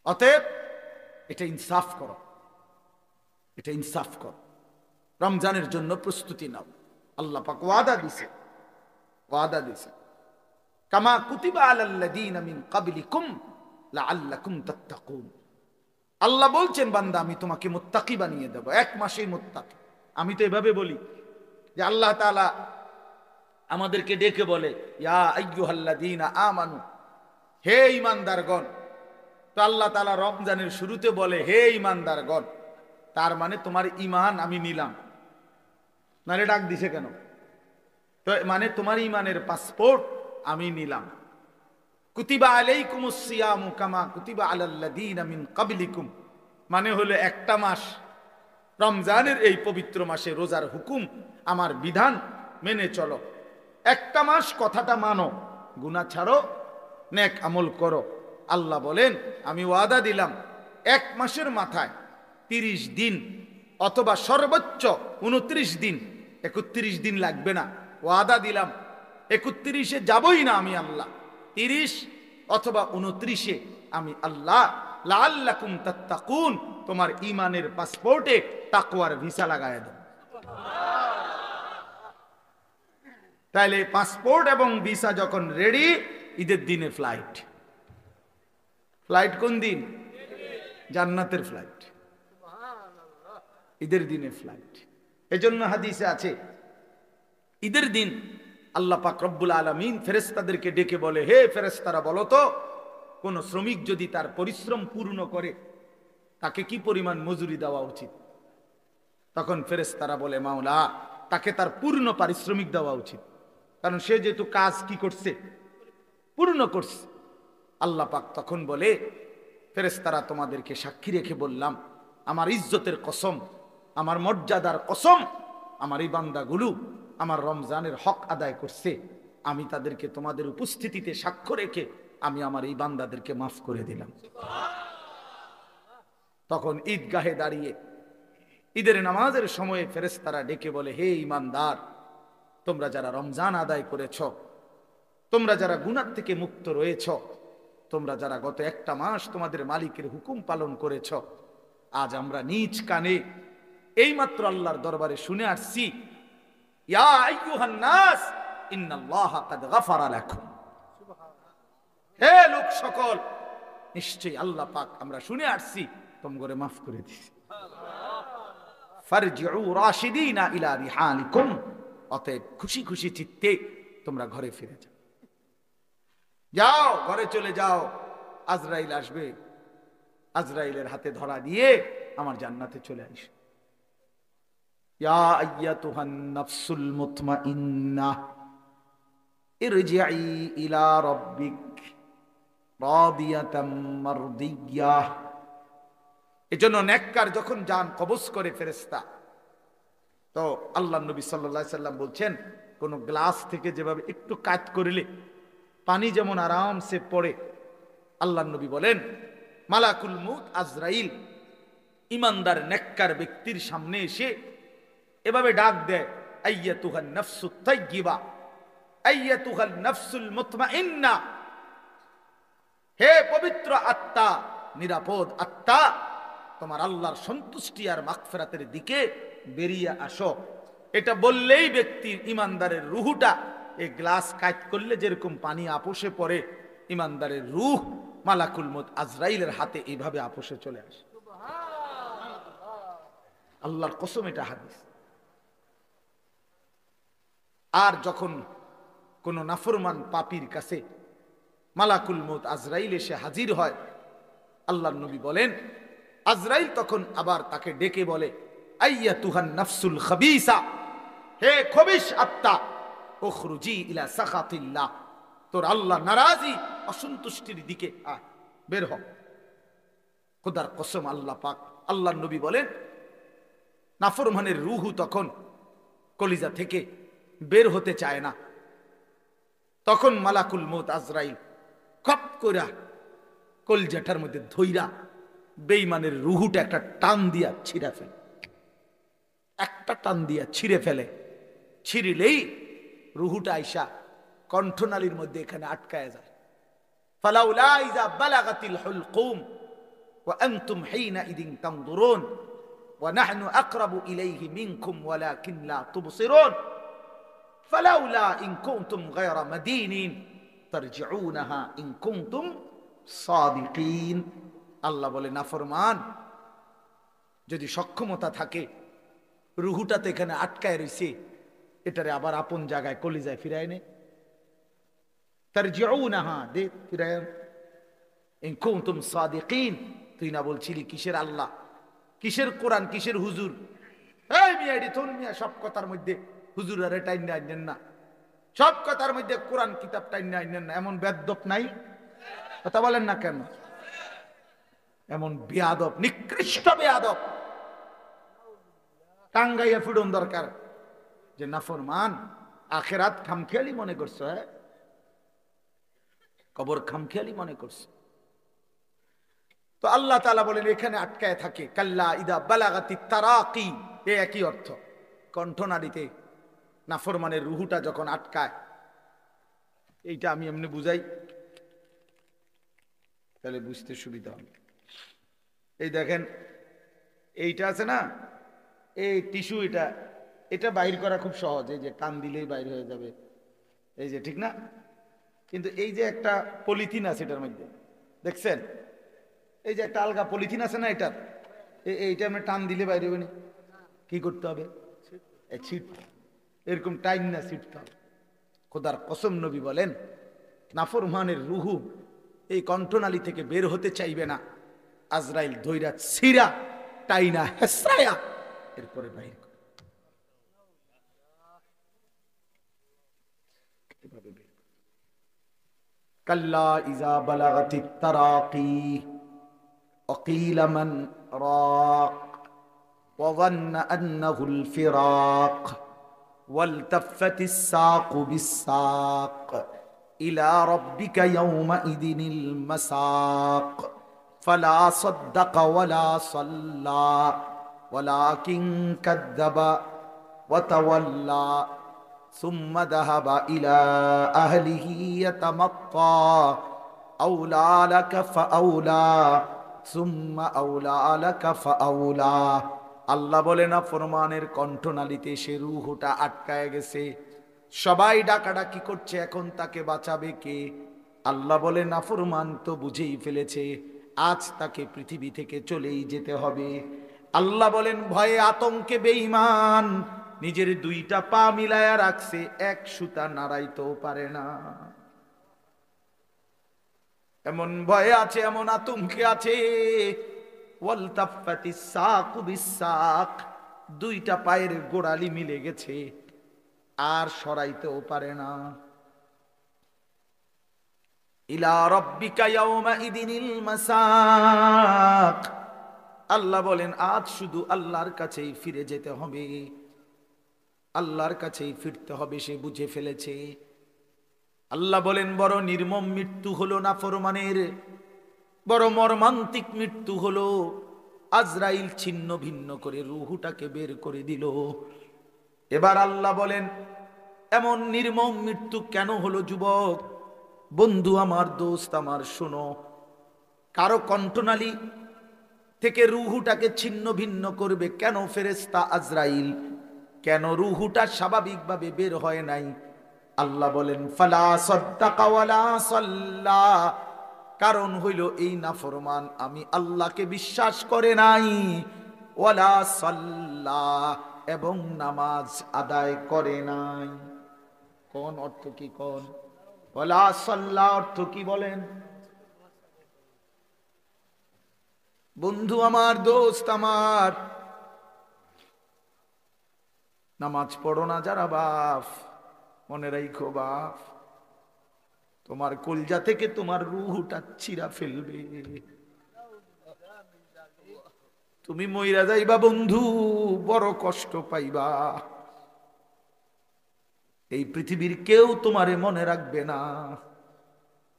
অতএব এটা ইনসাফ করো, রমজানের জন্য প্রস্তুতি নাও। আল্লাহ পাক ওয়াদা দিছে, কামা কুতিবা আলাল্লাযীনা মিন ক্বাবলিকুম লাআল্লাকুম তাত্তাকুন। আল্লাহ বলছেন, বান্দা আমি তোমাকে মুত্তাকি বানিয়ে দেব, 1 মাসেই মুত্তাকি। আমি তো এভাবে বলি যে আল্লাহ তাআলা আমাদেরকে ডেকে বলে, ইয়া আইয়ুহাল্লাযীনা আমানু, হে ঈমানদারগণ। তো আল্লাহ তাআলা রমজানের শুরুতে বলে, হে ঈমানদারগণ, তার মানে তোমার ঈমান আমি নিলাম। নারে ডাক দিছে কেন? তো মানে তোমার ঈমানের পাসপোর্ট আমি নিলাম। কুতিবা আলাইকুমুস সিয়ামু কামা কুতিবা আলাল্লাযীনা মিন ক্বাবলিকুম, মানে হলো একটা মাস, রমজানের এই পবিত্র মাসে রোজার হুকুম, আমার বিধান মেনে চলো। একটা মাস কথাটা মানো, গুনাহ ছাড়ো, নেক আমল করো। আল্লাহ বলেন, আমি ওয়াদা দিলাম 1 মাসের মাথায় 30 দিন অথবা সর্বোচ্চ 29 দিন, 31 দিন লাগবে না, ওয়াদা দিলাম 31-এ যাবই না আমি আল্লাহ, 30 অথবা 29-এ আমি আল্লাহ লাআল্লাকুম তাত্তাকুন, তোমার ঈমানের পাসপোর্টে তাকওয়ার ভিসা লাগায় দেব। তাইলে পাসপোর্ট এবং ভিসা যখন রেডি, ঈদের দিনে ফ্লাইট। ফ্লাইট কোন দিন? জান্নাতের ফ্লাইট, ঈদের দিনে ফ্লাইট। এজন্য হাদিসে আছে, ঈদের দিন আল্লাহ পাক রব্বুল আলামিন ফেরেশতাদেরকে ডেকে বলে, হে ফেরেশতারা, বলো তো কোন শ্রমিক যদি তার পরিশ্রম পূর্ণ করে তাকে কি পরিমাণ মজুরি দেওয়া উচিত? তখন ফেরেশতারা বলে, মাওলা, তাকে তার পূর্ণ পারিশ্রমিক দেওয়া উচিত, কারণ সে যেহেতু কাজ কি করছে, পূর্ণ করছে। আল্লাহ পাক তখন বলে, ফেরেশতারা, তোমাদেরকে সাক্ষী রেখে বললাম, আমার ইজ্জতের কসম, আমার মর্যাদার কসম, আমার এই বান্দাগুলো আমার রমজানের হক আদায় করছে, আমি তাদেরকে তোমাদের উপস্থিতিতে সাক্ষ্য রেখে আমি আমার এই বান্দাদেরকে মাফ করে দিলাম। তখন ঈদগাহে দাঁড়িয়ে ঈদের নামাজের সময়ে ফেরেশতারা ডেকে বলে, হে ঈমানদার, তোমরা যারা রমজান আদায় করেছ, তোমরা যারা গুনাহ থেকে মুক্ত রয়েছ, তোমরা যারা গত 1টা মাস তোমাদের মালিকের হুকুম পালন করেছ, আজ আমরা নিজ কানে এইমাত্র আল্লাহর দরবারে শুনে আসছি, ইয়া আইয়ুহান নাস ইন্নাল্লাহা কাদ গাফারা লাকুম, হে লোক সকল, নিশ্চয়ই আল্লাহ পাক আমরা শুনে আসছি তোমগরে মাফ করে দিয়েছে। ফারজিউ রাশিদিনা ইলা রিহালিকুম, অতএব খুশি খুশি চিত্তে তোমরা ঘরে ফিরে যাও, যাও ঘরে চলে যাও। আজরাইল আসবে, আজরাইলের হাতে ধরা দিয়ে আমার জান্নাতে চলে আসবে। ইয়া আইয়াতুহান নাফসুল মুতমাইন্নাহ ইরজিই ইলা রাব্বিক রাদিয়াতাম মারদিয়াহ। এজন্য নেককার যখন জান কবজ করে ফেরেশতা, তো আল্লাহ নবী সাল্লাল্লাহু আলাইহি সাল্লাম বলছেন, কোন গ্লাস থেকে যেভাবে একটু কাট করলে পানি যেমন আরামসে পড়ে, আল্লাহ নবী বলেন মালাকুল মউত আজরাইল ইমানদার নেককার ব্যক্তির সামনে এসে এভাবে ডাক দেয়, আইয়াতুহান নাফসুত তাইয়্যিবা আইয়াতুহান নাফসুল মুতমাইন্না, হে পবিত্র আত্মা, নিরাপদ আত্মা, তোমার আল্লাহর সন্তুষ্টি আর মাগফিরাতের দিকে বেরিয়ে আসো। এটা বললেই ব্যক্তির ইমানদারের রুহটা এই গ্লাস কাট করলে যেরকম পানি আপোষে পড়ে, ইমানদারের রূহ মালাকুল মউত আজরাইলের হাতে এইভাবে আপোষে চলে আসে। আল্লাহর কসম, এটা হাদিস। আর যখন কোন নাফরমান পাপীর কাছে মালাকুল মউত আজরাইল এসে হাজির হয়, আল্লাহর নবী বলেন, আজরাইল তখন আবার তাকে ডেকে বলে, আইয়াতুহান নাফসুল খাবিসা, হে খবিশ আত্মা, উখরুজি ইলা সাখাতিল্লাহ, তোর আল্লাহ নারাজি অসন্তুষ্টির দিকে আয়, বের হ। খোদার কসম, আল্লাহ পাক, আল্লাহর নবী বলেন, নাফরমানের রূহ তখন কলিজা থেকে বের হতে চায় না। তখন মালাকুল মউত আজরাইল খপ কইরা কলজাটার মধ্যে ধইরা বেঈমানের রুহুটা একটা টান দিয়া ছিঁড়ে ফেলে, একটা টান দিয়া ছিঁড়ে ফেলে। ছিঁড়িলেই রুহুটা আইসা কণ্ঠনালীর মধ্যে এখানে আটকায় যায়। ফালাউলা ইযা বালাগাতিল হুলকুম ওয়া আনতুম হিনাইযিন তানজুরুন ওয়া নাহনু আকরাবু ইলাইহি মিনকুম ওয়ালাকিন লা তুবসিরুন ফালাউলা ইন কুনতুম গায়রা মাদিনিন তারজিউনাহা ইন কুনতুম সাদিকিন। আল্লাহ বলে নাফরমান যদি সক্ষমতা থাকে, রুহুটা তো এখানে আটকায় রয়েছে, এটারে আবার আপন জায়গায় কলিজায় ফিরায় নে, তার জিউনাহা দে ফিরায়। ইন কুনতুম সাদিকিন, তুই না বলছিলি কিসের আল্লাহ, কিসের কোরআন, কিসের হুজুর? এই মিয়া এডি থুন মিয়া, সব কথার মধ্যে হুজুর আরে টাইন আইনেন না, সব কথার মধ্যে কোরআন কিতাব টাইন আইনেন না, এমন বেদ্যপ নাই? কথা বলেন না কেন? এমন বেয়াদব, নিকৃষ্ট বেয়াদব টাঙ্গাইয়া ফিডন দরকার যে নাফরমান আখেরাত খামখেয়ালি মনে করছো, হ্যাঁ কবর খামখেয়ালি মনে করছো। তো আল্লাহ তাআলা বলেন এখানে আটকায় থাকে, কাল্লা ইদা বালাগাতি তারাকি, এ একই অর্থ। কণ্ঠনালীতে নাফরমানের রুহুটা যখন আটকায়, এইটা আমি এমনি বুঝাই তাহলে বুঝতে সুবিধা হবে। এই দেখেন এইটা আছে না, এই টিস্যু, এটা এটা বাইর করা খুব সহজ, এই যে টান দিলেই বাইর হয়ে যাবে, এই যে, ঠিক না? কিন্তু এই যে একটা পলিথিন আছে এটার মধ্যে, দেখছেন এই যে একটা আলগা পলিথিন আছে না, এটার এইটা আমরা টান দিলে বাইরে হবে না, কি করতে হবে? ছিট, এরকম টাইম না ছিটতে হবে। খোদার কসম নবী বলেন নাফরমানের রুহু এই কণ্ঠনালী থেকে বের হতে চাইবে না, আজরাইল ধৈরা ছিরা টাইনা হেসরায়া এরপরে বাইর করে এভাবে বের। কাল্লা ইজা বালাগাতিত তারাকি وقيل من راق وظن أنه الفراق والتفت الساق بالساق إلى ربك يومئذ المساق فلا صدق ولا صلى ولكن كذب وتولى ثم ذهب إلى أهله يتمطى أولى لك فأولى সুম্মা আউলা আলাকা ফাআউলা। আল্লাহ বলে না ফরমানের কণ্ঠনালীতে সে রূহটা আটকায় গেছে, সবাই ডাকাডাকি করছে, এখন তাকে বাঁচাবে কে? আল্লাহ বলে না ফরমান তো বুঝেই ফেলেছে, আজ তাকে পৃথিবী থেকে চলেই যেতে হবে। আল্লাহ বলেন ভয়ে আতঙ্কে বেঈমান নিজের দুইটা পা মিলায়া রাখছে, এক সুতা নাড়াইতেও পারে না, এমন ভয়ে আছে, এমন আতঙ্কে আছে। ওয়ালতাফাতিস সাকু বিসাক, দুইটা পায়ের গোড়ালি মিলে গেছে, আর সরাইতেও পারে না। ইলা রাব্বিকা ইয়াউমা ইদিনিল মাসাক, আল্লাহ বলেন আজ শুধু আল্লাহর কাছেই ফিরে যেতে হবে, আল্লাহর কাছেই ফিরতে হবে, সে বুঝে ফেলেছে। আল্লাহ বলেন বড় নির্মম মৃত্যু হলো নাফরমানের, বড় মর্মান্তিক মৃত্যু হলো। আজরাইল ছিন্ন ভিন্ন করে রুহুটাকে বের করে দিল। এবার আল্লাহ বলেন এমন নির্মম মৃত্যু কেন হলো যুবক? বন্ধু আমার, দোস্ত আমার, শোনো, কারো কণ্ঠনালী থেকে রুহুটাকে ছিন্ন ভিন্ন করবে কেন ফেরেশতা আজরাইল? কেন রুহুটা স্বাভাবিকভাবে বের হয় নাই? আল্লাহ বলেন ফালা সাদ্দাকা ওয়ালা সাল্লা, কারণ হইল এই নাফরমান আমি আল্লাহকে বিশ্বাস করে নাই, ওয়ালা সাল্লা, এবং নামাজ আদায় করে নাই। কোন অর্থ কি? কোন ওয়ালা সাল্লা অর্থ কি বলেন? বন্ধু আমার, দোস্ত আমার, নামাজ পড়ো না যারা বাপ, মনে রাখো বাপ, তোমার কলজা থেকে তোমার রূহটা ছিঁড়া ফেলবে, তুমি মইরা যাইবা বন্ধু, বড় কষ্ট পাইবা। এই পৃথিবীর কেউ তোমারে মনে রাখবে না।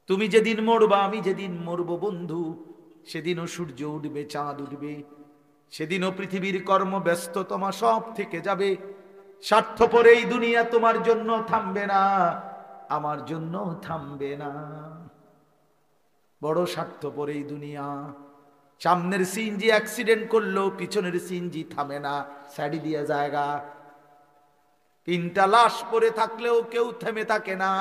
তুমি যেদিন মরবা, আমি যেদিন মরবো বন্ধু, সেদিনও সূর্য উঠবে, চাঁদ উঠবে, সেদিনও পৃথিবীর কর্ম ব্যস্ততমা সব থেকে যাবে। স্বার্থপর এই দুনিয়া তোমার জন্য থামবে না, আমার জন্য থামবে না। বড় স্বার্থপর এই দুনিয়া। সামনের সিএনজি অ্যাক্সিডেন্ট করলো, পিছনের সিএনজি থামে না, সাইডে দিয়ে জায়গা। তিনটা লাশ পড়ে থাকলেও কেউ থেমে থাকে না,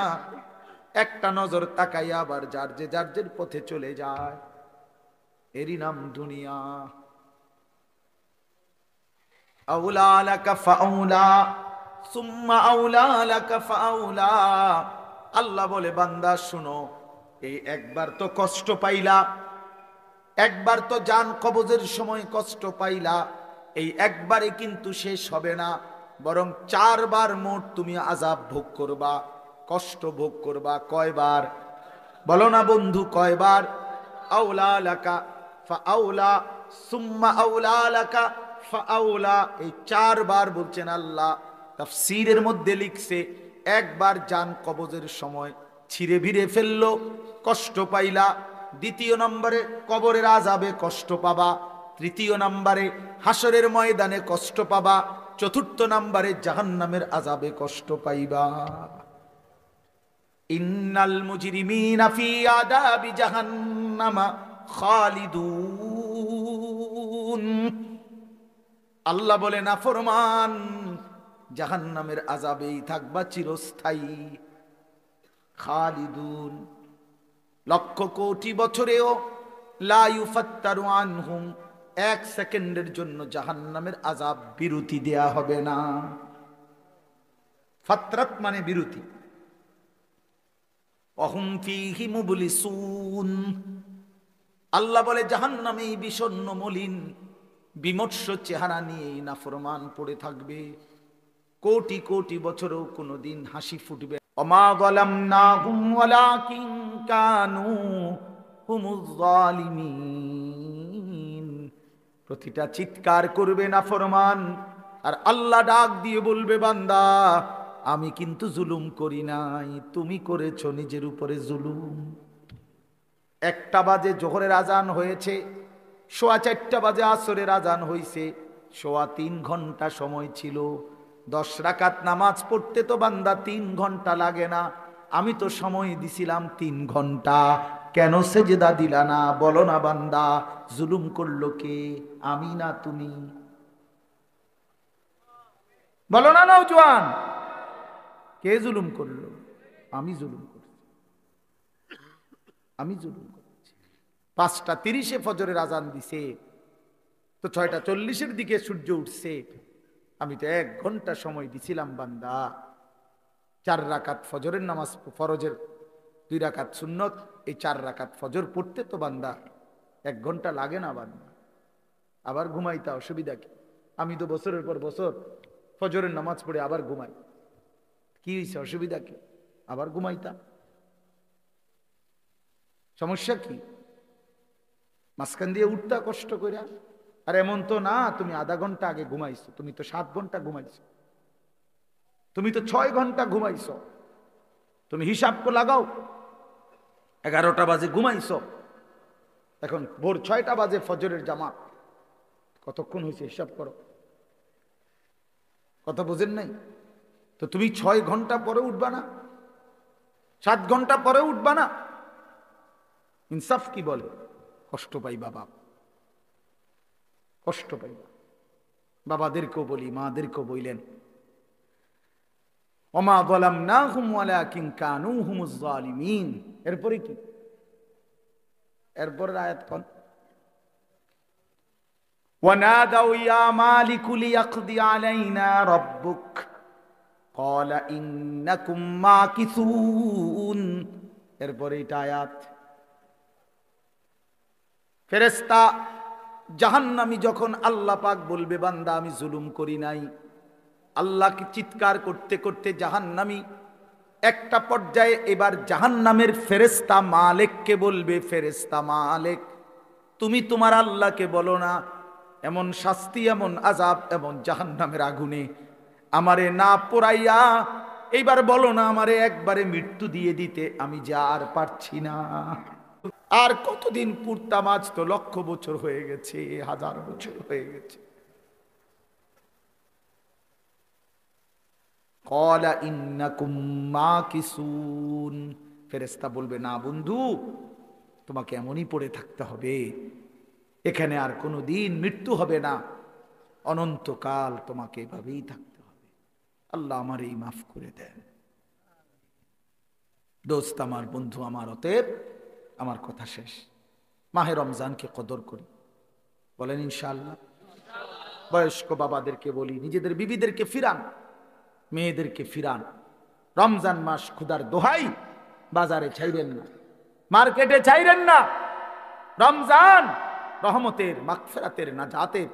একটা নজর তাকাইয়া আবার যার যে পথে চলে যায়। এরই নাম দুনিয়া। আউলা লাকা ফাউলা সুম্মা আউলা লাকা ফাউলা। আল্লাহ বলে বান্দা শুনো, এই একবার তো কষ্ট পাইলা, একবার তো জান কবজের সময় কষ্ট পাইলা, এই একবারে কিন্তু শেষ হবে না, বরং 4 বার মোট তুমি আযাব ভোগ করবা, কষ্ট ভোগ করবা। কয়বার বলো না বন্ধু, কয়বার? আউলা লাকা ফাআউলা সুম্মা আউলা লাকা ফাআউলা, এই 4 বার বলছেন আল্লাহ। তাফসীরের মধ্যে লিখছে, একবার জান কবজের সময় ছিঁড়ে ভিড়ে ফেললো, কষ্ট পাইলা। দ্বিতীয় নম্বরে কবরের আযাবে কষ্ট পাবা। তৃতীয় নম্বরে হাসরের ময়দানে কষ্ট পাবা। চতুর্থ নম্বরে জাহান্নামের আযাবে কষ্ট পাইবা। ইন্নাল মুজরিমিনা ফি আযাবি জাহান্নামা খালিদুন। আল্লাহ বলে নাফরমান জাহান্নামের আযাবেই থাকবা চিরস্থায়ী। খালিদুন, লক্ষ কোটি বছরেও লা ইউফাত্তারু আনহুম, 1 সেকেন্ডের জন্য জাহান্নামের আযাব বিরতি দেয়া হবে না। ফাতরাত মানে বিরতি। অহুম ফীহি মুবলিসুন, আল্লাহ বলে জাহান্নামে বিষণ্ণ মলিন বিমর্ষ চেহারা নিয়ে নাফরমান পড়ে থাকবে, কোটি কোটি বছরও কোনোদিন হাসি ফুটবে। ওমা যালামনাহুম ওয়ালাকিন কানু হুমুজ জালিমিন। প্রতিটা চিৎকার করবে নাফরমান, আর আল্লাহ ডাক দিয়ে বলবে বান্দা আমি কিন্তু জুলুম করি নাই, তুমি করেছো নিজের উপরে জুলুম। 1টা বাজে জোহরের আজান হয়েছে, 4:15 বাজে আসরের আজান হয়েছে, 3.25 ঘন্টা সময় ছিল। 10 রাকাত নামাজ পড়তে তো বান্দা 3 ঘন্টা লাগে না, আমি তো সময় দিছিলাম 3 ঘন্টা, কেন সেজদা দিলা না? বলো না বান্দা, জুলুম করলো কে? আমি না তুমি? বলো না নওজোয়ান, কে জুলুম করলো? আমি জুলুম করছি, আমি জুলুম করছি। 5:30 ফজরের আজান দিছে, তো 6:40 দিকে সূর্য উঠছে, আমি তো 1 ঘন্টা সময় দিছিলাম বান্দা। 4 রাকাত ফজরের নামাজ, ফরজের 2 রাকাত সুন্নত, এই 4 রাকাত ফজর পড়তে তো বান্দা 1 ঘন্টা লাগে না বান্দা? আবার ঘুমাইতা অসুবিধা কি? আমি তো বছরের পর বছর ফজরের নামাজ পড়ে আবার ঘুমাই, কি হয়েছে? অসুবিধা কি? আবার ঘুমাইতা, সমস্যা কি? মাঝখান দিয়ে উঠতা কষ্ট কইরা। আর এমন তো না তুমি আধা ঘন্টা আগে ঘুমাইছো, তুমি তো 7 ঘন্টা ঘুমাইছো, তুমি তো 6 ঘন্টা ঘুমাইছো। তুমি হিসাব করে লাগাও, 11টা বাজে ঘুমাইছো, এখন ভোর 6টা বাজে ফজরের জামাত, কতক্ষণ হয়েছে হিসাব করো। কথা বুঝেন নাই? তো তুমি 6 ঘন্টা পরে উঠবা না? 7 ঘন্টা পরে উঠবা না? ইনসাফ কি বলে? কষ্ট পাইবা বাপ, কষ্ট পাইবা। বাবাদেরকেও বলি, মাদেরকেও বললেন, ওমা যালামনাহুম ওয়ালাকিন কানু হুমুজ জালিমিন। এরপরে কি? এরপরের আয়াত কোন? ওয়ানাদাউ ইয়া মালিকু লিয়াকদি আলাইনা রাব্বুক ক্বালা ইন্নাকুম মাকিসুন। এরপরে এটা আয়াত। ফেরেশতা জাহান্নামী যখন আল্লাহ পাক বলবে বান্দা আমি জুলুম করি নাই, আল্লাহকে চিৎকার করতে করতে জাহান্নামী একটা পর্যায়ে এবার জাহান্নামের ফেরেশতা মালিককে বলবে, ফেরেশতা মালিক তুমি তোমার আল্লাহকে বলো না এমন শাস্তি, এমন আযাব, এমন জাহান্নামের আগুনে আমারে না পোড়াইয়া এইবার বলো না আমারে একবারে মৃত্যু দিয়ে দিতে, আমি যে আর পারছি না। আর কতদিন পুরতাম? আজ তো লক্ষ বছর হয়ে গেছে, 1000 বছর হয়ে গেছে। ক্বালা ইন্নাকুম মাকিসুন। ফেরেশতা বলবে না বন্ধু, তোমাকে এমনই পড়ে থাকতে হবে, এখানে আর কোনো দিন মৃত্যু হবে না, অনন্তকাল তোমাকে এভাবেই থাকতে হবে। আল্লাহ আমার এই মাফ করে দেন। দোস্ত আমার, বন্ধু আমার, অতএব আমার কথা শেষ, মাহে রমজানকে কদর করি, বলেন ইনশাআল্লাহ। বয়স্ক বাবাদেরকে বলি, নিজেদের বিবিদেরকে ফিরান, মেয়েদেরকে ফিরান। রমজান মাস ক্ষুধার দোহাই, বাজারে ছাইরেন না, মার্কেটে ছাইরেন না। রমজান রহমতের, মাগফিরাতের, নাজাতের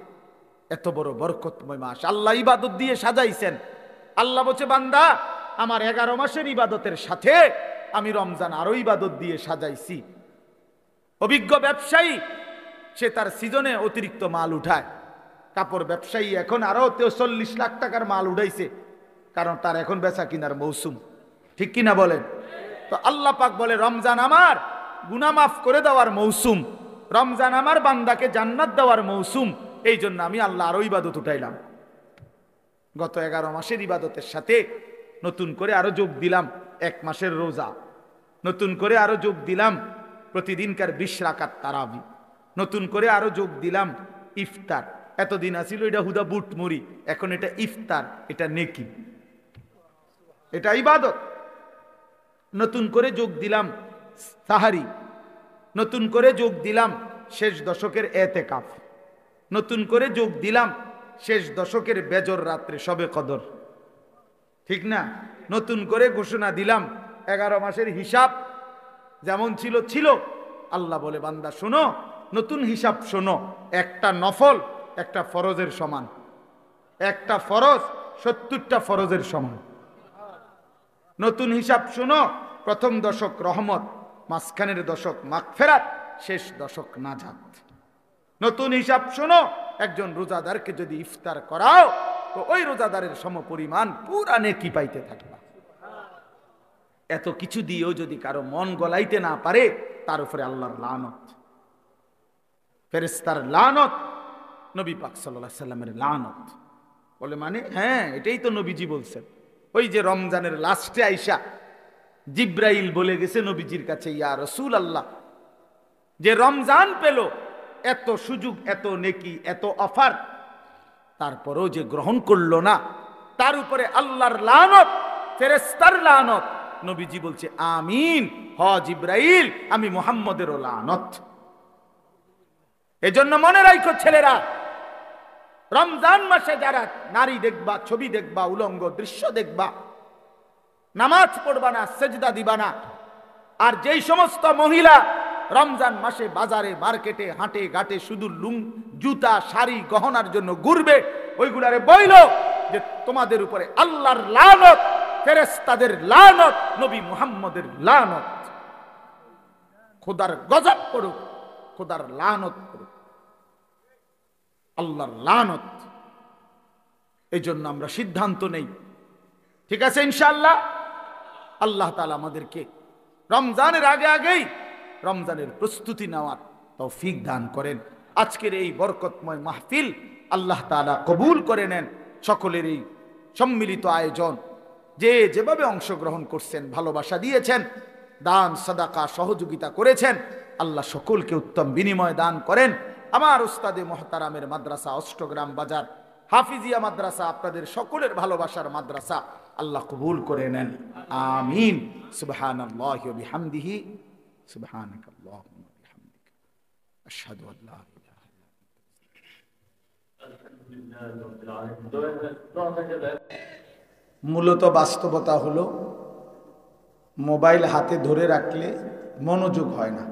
এত বড় বরকতময় মাস আল্লাহ ইবাদত দিয়ে সাজাইছেন। আল্লাহ বলছে, বান্দা আমার 11 মাসের ইবাদতের সাথে আমি রমজান আরো ইবাদত দিয়ে সাজাইছি। অভিজ্ঞ ব্যবসায়ী সে তার সিজনে অতিরিক্ত মাল উঠায়। কাপড় ব্যবসায়ী এখন আরো 43 লাখ টাকার মাল উঠাইছে, কারণ তার এখন বেচা কিনার মৌসুম, ঠিক কিনা বলেন? তো আল্লাহ পাক বলে, রমজান আমার গুনাহ মাফ করে দেওয়ার মৌসুম, রমজান আমার বান্দাকে জান্নাত দেওয়ার মৌসুম। এই জন্য আমি আল্লাহ আরো ইবাদত উঠাইলাম। গত 11 মাসের ইবাদতের সাথে নতুন করে আরো যোগ দিলাম 1 মাসের রোজা, নতুন করে আরো যোগ দিলাম প্রতিদিনকার 20 রাকাত তারাবি, নতুন করে আরো যোগ দিলাম ইফতার। এতদিন আছিল এটা হুদা বুট মুড়ি, এখন এটা ইফতার, এটা নেকি, এটা ইবাদত। নতুন করে যোগ দিলাম সাহারি, নতুন করে যোগ দিলাম শেষ দশকের এতেকাফ, নতুন করে যোগ দিলাম শেষ দশকের বেজর রাত্রে শবে কদর, ঠিক না? নতুন করে ঘোষণা দিলাম 11 মাসের হিসাব যেমন ছিল ছিল। আল্লাহ বলে, বান্দা শোনো, নতুন হিসাব শোনো, একটা নফল একটা ফরজের সমান, একটা ফরজ 70টা ফরজের সমান। নতুন হিসাব শোনো, প্রথম দশক রহমত, মাঝখানের দশক মাগফিরাত, শেষ দশক নাজাত। নতুন হিসাব শোনো, একজন রোজাদারকে যদি ইফতার করাও তো ওই রোজাদারের সমপরিমাণ পুরা নেকি পাইতে থাকবা। এত কিছু দিয়েও যদি কারো মন গলাইতে না পারে, তার উপরে আল্লাহর লানত, ফেরেশতার লানত, নবী পাক সাল্লাল্লাহু আলাইহি সাল্লামের লানত। বলে মানে হ্যাঁ, এটাই তো নবীজি বলছেন। ওই যে রমজানের লাস্টে আইসা জিব্রাইল বলে গেছে নবীজির কাছে, ইয়া রাসূলুল্লাহ, যে রমজান পেল, এত সুযোগ, এত নেকি, এত অফার, তারপরেও যে গ্রহণ করলো না, তার উপরে আল্লাহর লানত, ফেরেশতার লানত। নবীজি বলছে, আমিন, হ জিব্রাইল, আমি মুহাম্মদেরও লানত। এজন্য মনে রাখো ছেলেরা, রমজান মাসে যারা নারী দেখবা, ছবি দেখবা, উলঙ্গ দৃশ্য দেখবা, নামাজ পড়বা না, সেজদা দিবা না। আর যেই সমস্ত মহিলা রমজান মাসে বাজারে মার্কেটে হাটে ঘাটে শুধু জুতা শাড়ি গহনার জন্য ঘুরবে, ওইগুলারে বইল যে তোমাদের উপরে আল্লাহর লানত, ফেরেশতাদের লানত, নবী মুহাম্মদের লানত, খোদার গজব পড়ুক, খোদার লানত পড়ুক, আল্লাহর লানত। এই জন্য আমরা সিদ্ধান্ত নেই, ঠিক আছে ইনশাআল্লাহ, আল্লাহ তাআলা আমাদেরকে রমজানের আগে আগেই রমজানের প্রস্তুতি নেওয়ার তৌফিক দান করেন। আজকের এই বরকতময় মাহফিল আল্লাহ তাআলা কবুল করে নেন। সকলের এই সম্মিলিত আয়োজন, যে যেভাবে অংশগ্রহণ করছেন, ভালোবাসা দিয়েছেন, দান সাদাকা সহযোগিতা করেছেন, আল্লাহ সকলকে উত্তম বিনিময় দান করেন। আমার উস্তাদে মুহতারামের মাদ্রাসা অষ্টগ্রাম বাজার হাফিজিয়া মাদ্রাসা আপনাদের সকলের ভালোবাসার মাদ্রাসা, আল্লাহ কবুল করে নেন, আমিন। সুবহানাল্লাহি ওয়া বিহামদিহি, সুবহানাকাল্লাহুম্মা ওয়া বিহামদিকা, আশহাদু আল লা ইলাহা ইল্লা আনতা। মূলত বাস্তবতা হলো, মোবাইল হাতে ধরে রাখলে মনোযোগ হয় না,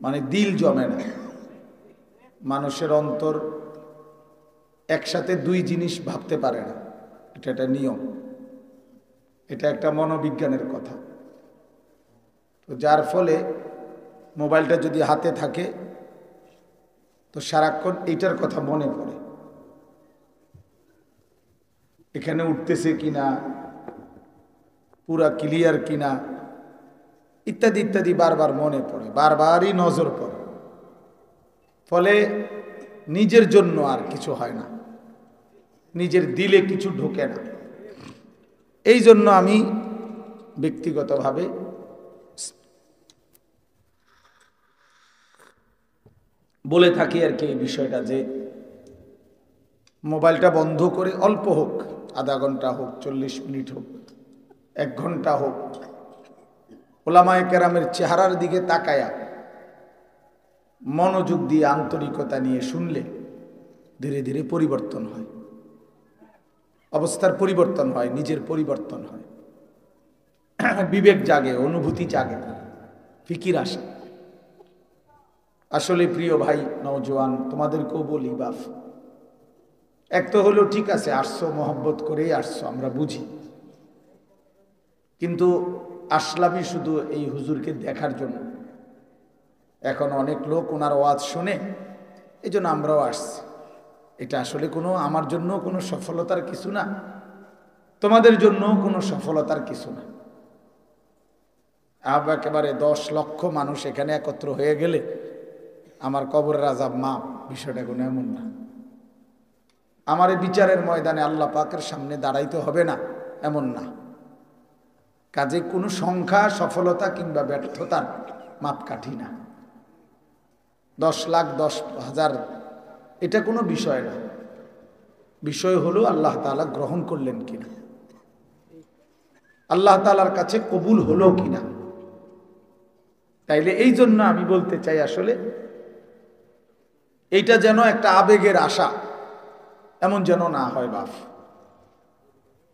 মানে দিল জমে না। মানুষের অন্তর একসাথে দুই জিনিস ভাবতে পারে না, এটা একটা নিয়ম, এটা একটা মনোবিজ্ঞানের কথা। তো যার ফলে মোবাইলটা যদি হাতে থাকে তো সারাক্ষণ এইটার কথা মনে পড়ে, এখানে উঠতেছে কিনা, পুরা ক্লিয়ার কিনা, ইত্যাদি ইত্যাদি বারবার মনে পড়ে, বারবারই নজর পড়ে। ফলে নিজের জন্য আর কিছু হয় না, নিজের দিলে কিছু ঢোকে না। এই জন্য আমি ব্যক্তিগতভাবে বলে থাকি আর কি এই বিষয়টা, যে মোবাইলটা বন্ধ করে অল্প হোক, আধা ঘন্টা হোক, 40 মিনিট হোক, 1 ঘন্টা হোক, ওলামায়ে কেরামের চেহারার দিকে তাকায়া মনোযোগ দিয়ে আন্তরিকতা নিয়ে শুনলে ধীরে ধীরে পরিবর্তন হয়, অবস্থার পরিবর্তন হয়, নিজের পরিবর্তন হয়, বিবেক জাগে, অনুভূতি জাগে, ফিকির আসে। আসলে প্রিয় ভাই নওজোয়ান, তোমাদেরকেও বলি বাপ, এক তো হলো ঠিক আছে আসছো মহব্বত করেই আসছো, আমরা বুঝি, কিন্তু আসলামই শুধু এই হুজুরকে দেখার জন্য। এখন অনেক লোক ওনার ওয়াজ শুনে, এই জন্য আমরাও আসছি। এটা আসলে কোনো আমার জন্য কোনো সফলতার কিছু না, তোমাদের জন্য কোনো সফলতার কিছু না। একেবারে 10 লক্ষ মানুষ এখানে একত্র হয়ে গেলে আমার কবরের আযাব মাপ, বিষয়টা কোনো এমন না। আমার এই বিচারের ময়দানে আল্লাহ পাকের সামনে দাঁড়াইতে হবে না, এমন না। কাজে কোনো সংখ্যা সফলতা কিংবা ব্যর্থতার মাপকাঠি না। 10 লাখ 10,000 এটা কোনো বিষয় না। বিষয় হলো আল্লাহ তাআলা গ্রহণ করলেন কিনা, আল্লাহ তাআলার কাছে কবুল হলো কিনা। তাইলে এই জন্য আমি বলতে চাই, আসলে এইটা যেন একটা আবেগের আশা এমন যেন না হয় বাপ,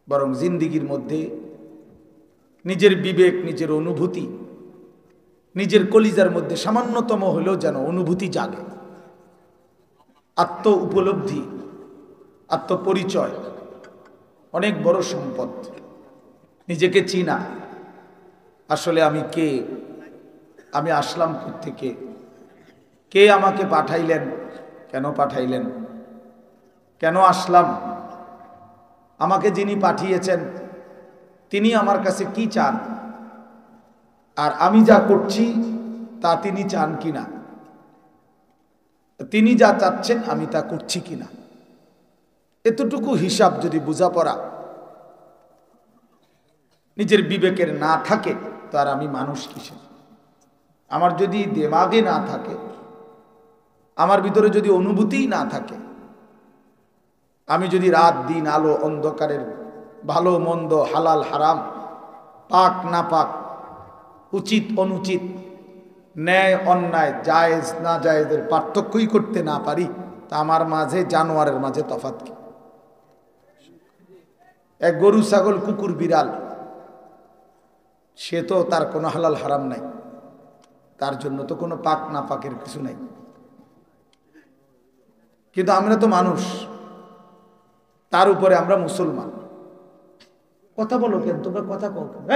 বরং জিন্দিগির মধ্যে নিজের বিবেক, নিজের অনুভূতি, নিজের কলিজার মধ্যে সামান্যতম হলেও যেন অনুভূতি জাগে। আত্ম উপলব্ধি, আত্মপরিচয় অনেক বড় সম্পদ। নিজেকে চিনা, আসলে আমি কে, আমি আসলাম কোত্থেকে, কে আমাকে পাঠাইলেন, কেন পাঠাইলেন, কেন আসলাম, আমাকে যিনি পাঠিয়েছেন তিনি আমার কাছে কি চান, আর আমি যা করছি তা তিনি চান কিনা, তিনি যা চাচ্ছেন আমি তা করছি কিনা। এতটুকু হিসাব যদি বোঝাপড়া নিজের বিবেকের না থাকে, তো আর আমি মানুষ কিসের? আমার যদি দেমাগে না থাকে, আমার ভিতরে যদি অনুভূতিই না থাকে, আমি যদি রাত দিন আলো অন্ধকারের ভালো মন্দ, হালাল হারাম, পাক না পাক, উচিত অনুচিত, ন্যায় অন্যায়, জায়েজ না জায়েজের পার্থক্যই করতে না পারি, তা আমার মাঝে জানোয়ারের মাঝে তফাৎ কি? এক গরু ছাগল কুকুর বিড়াল, সে তো তার কোনো হালাল হারাম নাই, তার জন্য তো কোনো পাক না পাকের কিছু নাই। কিন্তু আমরা তো মানুষ, তার উপরে আমরা মুসলমান। কথা বলো কেন তোমরা, কথা কও কেন?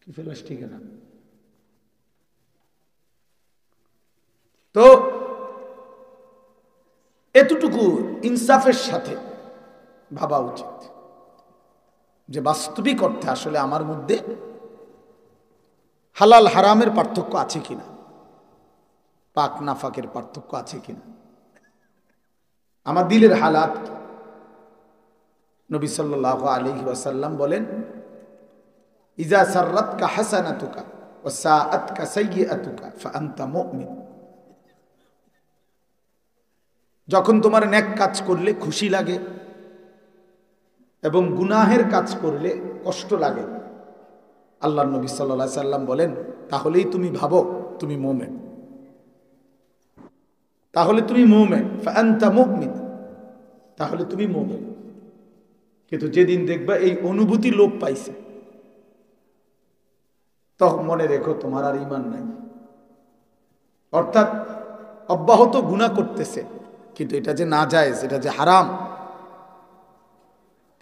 কি ফেলাস ঠিক না? তো এতটুকু ইনসাফের সাথে ভাবা উচিত যে বাস্তবিক অর্থে আসলে আমার মধ্যে হালাল হারামের পার্থক্য আছে কিনা, পাক নাফাকের পার্থক্য আছে কিনা, আমার দিলের হালাত। নবী সাল্লাল্লাহু আলাইহি ওয়াসাল্লাম বলেন, ইজা সাররাতকা হাসানাতুকা ওয়া সাআতকা সাইয়্যাতুকা ফাআনতা মুমিন। যখন তোমার নেক কাজ করলে খুশি লাগে এবং গুনাহের কাজ করলে কষ্ট লাগে, আল্লাহর নবী সাল্লাল্লাহু আলাইহি সাল্লাম বলেন, তাহলেই তুমি ভাবো তুমি মুমিন, তাহলে তুমি মুমিন, ফাআনতা মুমিন, তাহলে তুমি মুমিন। কিন্তু যেদিন দেখবা এই অনুভূতি লোপ পাইছে, তখন মনে রেখো তোমার আর ঈমান নাই। অর্থাৎ অব্যাহত গুনাহ করতেছে, কিন্তু এটা যে নাজায়েজ, এটা যে হারাম।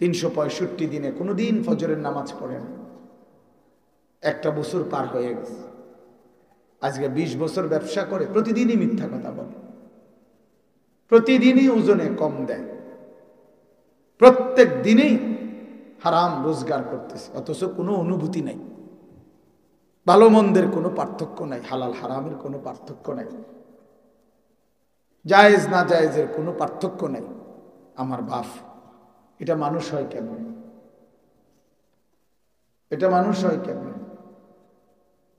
365 দিনে কোনোদিন ফজরের নামাজ পড়ে না, একটা বছর পার হয়ে গেছে। আজকে 20 বছর ব্যবসা করে, প্রতিদিনই মিথ্যা কথা বলে, প্রতিদিনই ওজনে কম দেয়, প্রত্যেক দিনেই হারাম রোজগার করতেছে, অথচ কোনো অনুভূতি নাই, ভালো মন্দের কোনো পার্থক্য নাই, হালাল হারামের কোনো পার্থক্য নাই, জায়েজ না জায়েজের কোনো পার্থক্য নাই। আমার বাপ, এটা মানুষ হয় কেমন? এটা মানুষ হয় কেমন?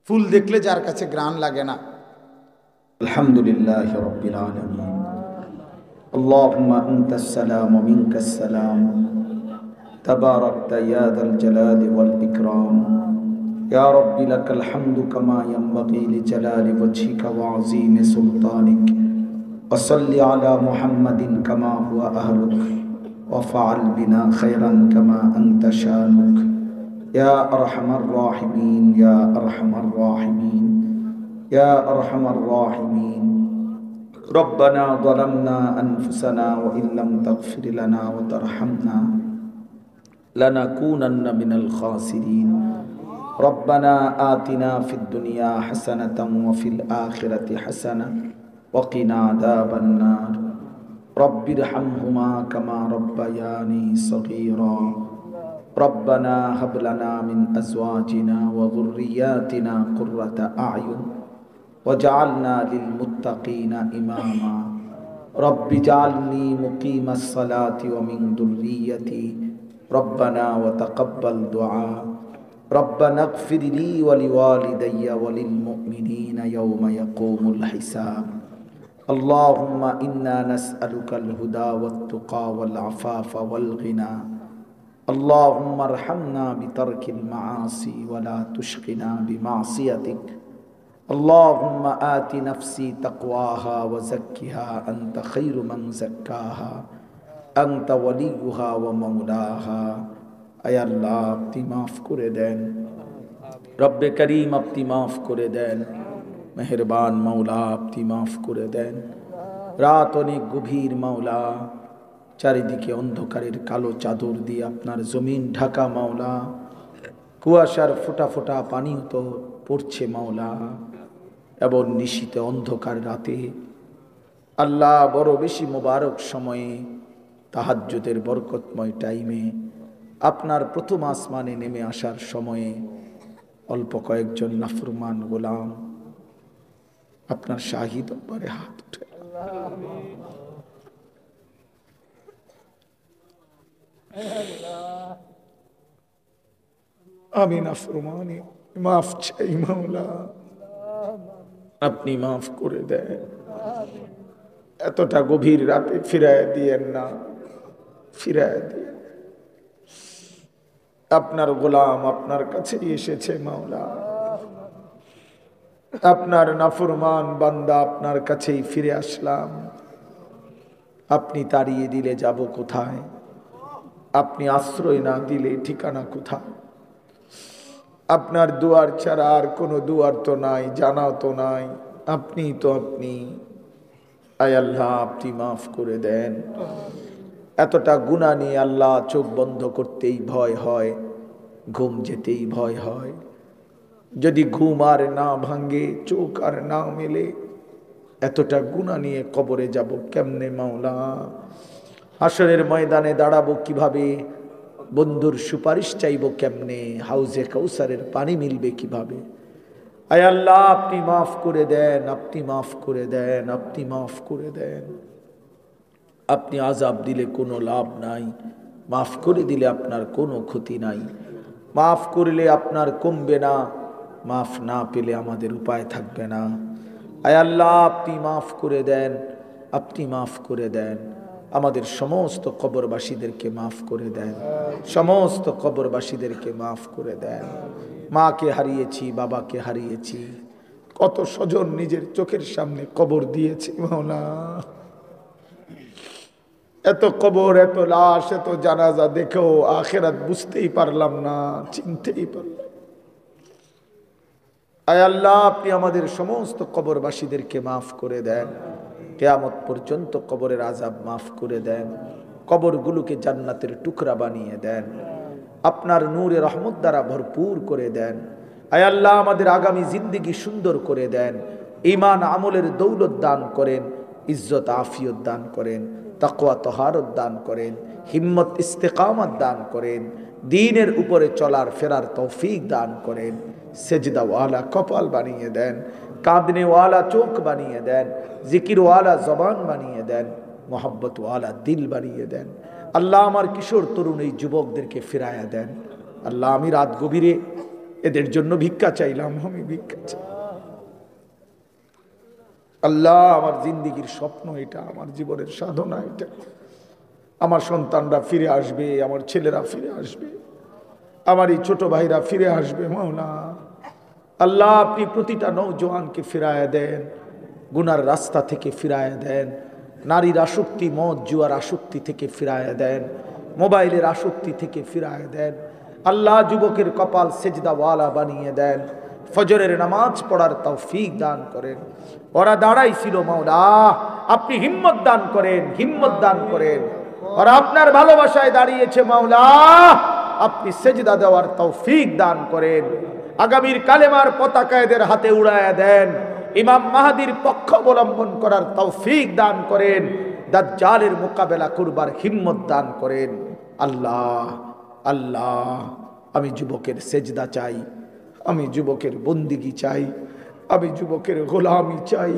ফুল দেখলে যার কাছে ঘ্রাণ লাগে না। আলহামদুলিল্লাহি রাব্বিল আলামিন, আল্লাহুম্মা আনতাস সালাম ওয়া মিনকাস সালাম, তাবারাকতা ইয়া যাল জালালি ওয়াল ইকরাম, या रब्बी लकल हम्दु कमा यंबगी लिजलालि वजहिक व अज़ीमि सुल्तानिक वसल्लि अला मुहम्मदिन कमा हुवा अहलुक वफ़अल बिना खैरन कमा अंत शानुक या अरहमर राहिमीन या अरहमर राहिमीन या अरहमर राहिमीन। रब्बना ज़लमना अनफुसना व इल्लम तग़फिर लना व तरहमना लनकूनन्न मिनल खासिरीन। रब्बना आतिना फिद दुनिया हसनतम व फिल आखिरति हसना व क़िना अज़ाबन्नार। रब्बिरहमहुमा कमा रब्बयानी सग़ीरा। रब्बना हब लना मिन अज़वाजिना व ज़ुर्रिय्यातिना क़ुर्रता अयुन वजअलना लिलमुत्तक़ीना इमामा। रब्बि जअलनी मुक़ीमस्सलाति व मिन ज़ुर्रिय्यती रब्बना व तक़ब्बल दुआ। रब्बना इग़फ़िर ली व लिवालिदैया व लिलमुअ्मिनीना यौम यक़ूमुल हिसाब। अल्लाहुम्मा इन्ना नस्अलुकल हुदा वत्तुक़ा वल अफ़ाफ़ा वल ग़िना। अल्लाहुम्मा अर्हमना बितर्किल मआसी वला तुश्क़िना बिमासियतिक। अल्लाहुम्मा आति नफ़्सी तक़वाहा व ज़क्किहा अंत खैरु मन ज़क्काहा अंत वलियुहा व मौलाहा। आय अल्लाह अपनी माफ़ करे देन, रब्बे करीम अपनी माफ़ करे देन, मेहरबान मौला अपनी माफ़ करे देन। रात अनेक गभीर मौला, চারিদিকে অন্ধকারের কালো চাদর দিয়ে আপনার জমিন ঢাকা মাওলা, কুয়াশার ফোঁটা ফোঁটা পানিও তো পড়ছে মাওলা, এবং নিশীথে অন্ধকার রাতে আল্লাহ বড় বেশি মোবারক সময়ে তাহাজ্জুদের বরকতময় টাইমে আপনার প্রথম আসমানে নেমে আসার সময়ে অল্প কয়েকজন নাফরমান গোলাম আপনার শাহী দরবারে হাত উঠে আমি নাফরমানি মাফ চাই মাওলা, আপনি মাফ করে দেন। এতটা গভীর রাতে ফিরায় দিয়েন না, ফিরায় দিয়েন। আপনার গোলাম আপনার কাছেই এসেছে মাওলা, আপনার নাফরমান বান্দা আপনার কাছেই ফিরে আসলাম। আপনি তাড়িয়ে দিলে যাব কোথায়? আপনি আশ্রয় না দিলে ঠিকানা কোথায়? আপনার দুয়ার ছাড়া আর কোনো দুয়ার তো নাই, জানাও তো নাই। আপনি তো আপনি। আয় আল্লাহ আপনি মাফ করে দেন। এতটা গুনাহ নিয়ে আল্লাহ চোখ বন্ধ করতেই ভয় হয়, ঘুম যেতেই ভয় হয়। যদি ঘুম আর না ভাঙ্গে, চোখ আর না মেলে, এতটা গুনাহ নিয়ে কবরে যাব কেমনে মাওলা? হাসরের ময়দানে দাঁড়াবো কিভাবে? বন্ধুর সুপারিশ চাইব কেমনে? হাউজে কাউসারের পানি মিলবে কিভাবে? আয় আল্লাহ আপনি মাফ করে দেন, আপনি মাফ করে দেন, আপনি মাফ করে দেন। আপনি আযাব দিলে কোনো লাভ নাই, মাফ করে দিলে আপনার কোনো ক্ষতি নাই। মাফ করলে আপনার কমবে না, মাফ না পেলে আমাদের উপায় থাকবে না। আয় আল্লাহ আপনি মাফ করে দেন, আপনি মাফ করে দেন। আমাদের সমস্ত কবরবাসীদেরকে মাফ করে দেন, সমস্ত কবরবাসীদেরকে মাফ করে দেন। মাকে হারিয়েছি, বাবাকে হারিয়েছি, কত স্বজন নিজের চোখের সামনে কবর দিয়েছি মাওলা। এত কবর, এত লাশ, এত জানাজা দেখেও আখিরাত বুঝতেই পারলাম না, চিনতেই পারলাম। আয় আল্লাহ আপনি আমাদের সমস্ত কবরবাসীদেরকে মাফ করে দেন। কিয়ামত পর্যন্ত কবরের আযাব মাফ করে দেন। কবরগুলোকে জান্নাতের টুকরা বানিয়ে দেন, আপনার নূরে রহমত দ্বারা ভরপুর করে দেন। আয় আল্লাহ আমাদের আগামী জিন্দেগি সুন্দর করে দেন। ঈমান আমলের দৌলত দান করেন, ইজ্জত আফিয়ত দান করেন, তাকওয়া তহারত দান করেন, হিম্মত ইস্তেকামত দান করেন, দ্বীনের উপরে চলার ফেরার তৌফিক দান করেন। সেজদাওয়ালা কপাল বানিয়ে দেন, কাঁদনেওয়ালা চোখ বানিয়ে দেন, জিকিরওয়ালা জবান বানিয়ে দেন, মোহাব্বতওয়ালা দিল বানিয়ে দেন। আল্লাহ আমার কিশোর তরুণ এই যুবকদেরকে ফিরায়া দেন। আল্লাহ আমি রাত গভীরে এদের জন্য ভিক্ষা চাইলাম, আমি ভিক্ষা চাই। আল্লাহ আমার জিন্দেগির স্বপ্ন এটা, আমার জীবনের সাধনা এটা। আমার সন্তানরা ফিরে আসবে, আমার ছেলেরা ফিরে আসবে। আমার এই ছোট ভাইরা ফিরে আসবে মাওলা। আল্লাহ আপনি প্রতিটা নওজোয়ানকে ফিরায় দেন, গুনার রাস্তা থেকে ফিরায় দেন, নারীর আসক্তি, মদ জুয়ার আসক্তি থেকে ফিরায় দেন, মোবাইলের আসক্তি থেকে ফিরায় দেন। আল্লাহ যুবকের কপাল সেজদাওয়ালা বানিয়ে দেন, ফজরের নামাজ পড়ার তৌফিক দান করেন। ওরা দাঁড়াইছিল মাওলা, আপনি হিম্মত দান করেন, হিম্মত দান করেন। ওরা আপনার ভালোবাসায় দাঁড়িয়েছে মাওলা, আপনি সেজদা দেওয়ার তৌফিক দান করেন। আগামীর কালেমার পতাকা এদের হাতে উড়ায়া দেন, ইমাম মাহাদির পক্ষ অবলম্বন করার তৌফিক দান করেন, দাজ্জালের মোকাবেলা করবার হিম্মত দান করেন। আল্লাহ আল্লাহ, আমি যুবকের সেজদা চাই, আমি যুবকের বন্দিগি চাই, আমি যুবকের গোলামি চাই,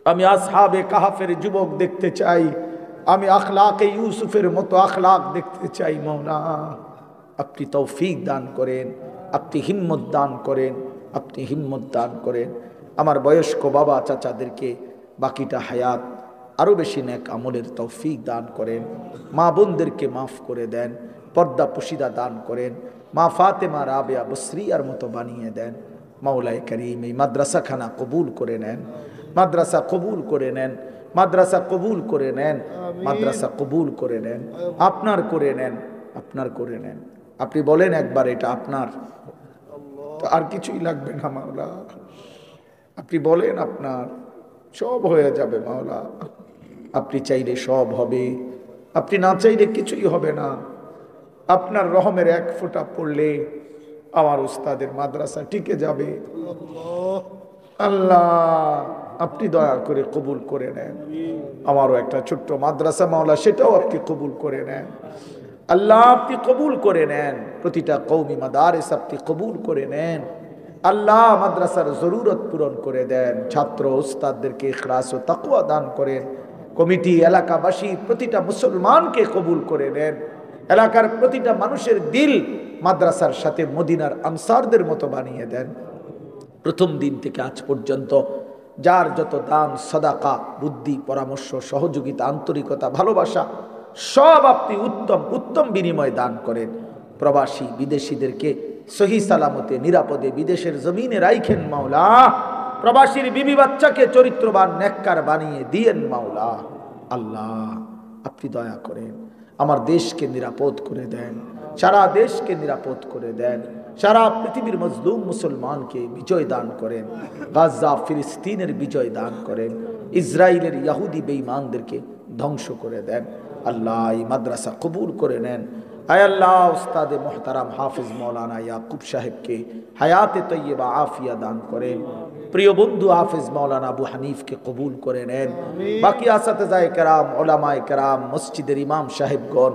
আমি আসহাবে কাহাফের যুবক দেখতে চাই, আমি আখলাকে ইউসুফের মতো আখলাক দেখতে চাই। মাওলা আপনি তৌফিক দান করেন, আপনি হিম্মত দান করেন, আপনি হিম্মত দান করেন। আমার বয়স্ক বাবা চাচাদেরকে বাকিটা হায়াত আরও বেশি নেক আমলের তৌফিক দান করেন। মা বোনদেরকে মাফ করে দেন, পর্দা পুশিদা দান করেন। মা ফাতেমা রাবেয়া বসরিয়ার মতো বানিয়ে দেন। মাওলায়ে কারীম এই মাদ্রাসাখানা কবুল করে নেন, মাদ্রাসা কবুল করে নেন, মাদ্রাসা কবুল করে নেন, মাদ্রাসা কবুল করে নেন, আপনার করে নেন, আপনার করে নেন। আপনি বলেন একবার এটা আপনার, তো আর কিছুই লাগবে না মাওলা। আপনি বলেন আপনার, সব হয়ে যাবে মাওলা। আপনি চাইলে সব হবে, আপনি না চাইলে কিছুই হবে না। আপনার রহমের এক ফোঁটা পড়লে আমার উস্তাদের মাদ্রাসা টিকে যাবে। আল্লাহ আপনি দয়া করে কবুল করে নেন। আমারও একটা ছোট্ট মাদ্রাসা মাওলা, সেটাও আপনি কবুল করে নেন। আল্লাহ আপনি কবুল করে নেন। প্রতিটা কওমি মাদারিস আপনি কবুল করে নেন। আল্লাহ মাদ্রাসার জরুরত পূরণ করে দেন। ছাত্র উস্তাদদেরকে ইখলাস ও তাকওয়া দান করেন। কমিটি, এলাকাবাসী, প্রতিটা মুসলমানকে কবুল করে নেন। এলাকার প্রতিটা মানুষের দিল মাদ্রাসার সাথে মদিনার আনসারদের মতো বানিয়ে দেন। প্রথম দিন থেকে আজ পর্যন্ত যার যত দান, সাদাকা, বুদ্ধি, পরামর্শ, সহযোগিতা, আন্তরিকতা, ভালোবাসা সব আপনি উত্তম উত্তম বিনিময় দান করেন। প্রবাসী বিদেশিদেরকে সহি সালামতে নিরাপদে বিদেশের জমিনে রাইখেন মাওলা। প্রবাসীর বিবি বাচ্চাকে চরিত্রবান নেককার বানিয়ে দিয়েন মাওলা। আল্লাহ আপনি দয়া করেন, আমার দেশকে নিরাপদ করে দেন, সারা দেশকে নিরাপদ করে দেন। সারা পৃথিবীর মজলুম মুসলমানকে বিজয় দান করেন। গাজা ফিলিস্তিনের বিজয় দান করেন। ইসরায়েলের ইহুদি বেঈমানদেরকে ধ্বংস করে দেন। আল্লাহ এই মাদ্রাসা কবুল করে নেন। আয় আল্লাহ উস্তাদে মোহতারাম হাফিজ মৌলানা ইয়াকুব সাহেবকে হায়াতে তৈয়বা আফিয়া দান করেন। প্রিয় বন্ধু হাফিজ মৌলানা আবু হানিফকে কবুল করে নেন। বাকি আসাতেজায়ে কেরাম, ওলামায়ে কেরাম, মসজিদের ইমাম সাহেবগণ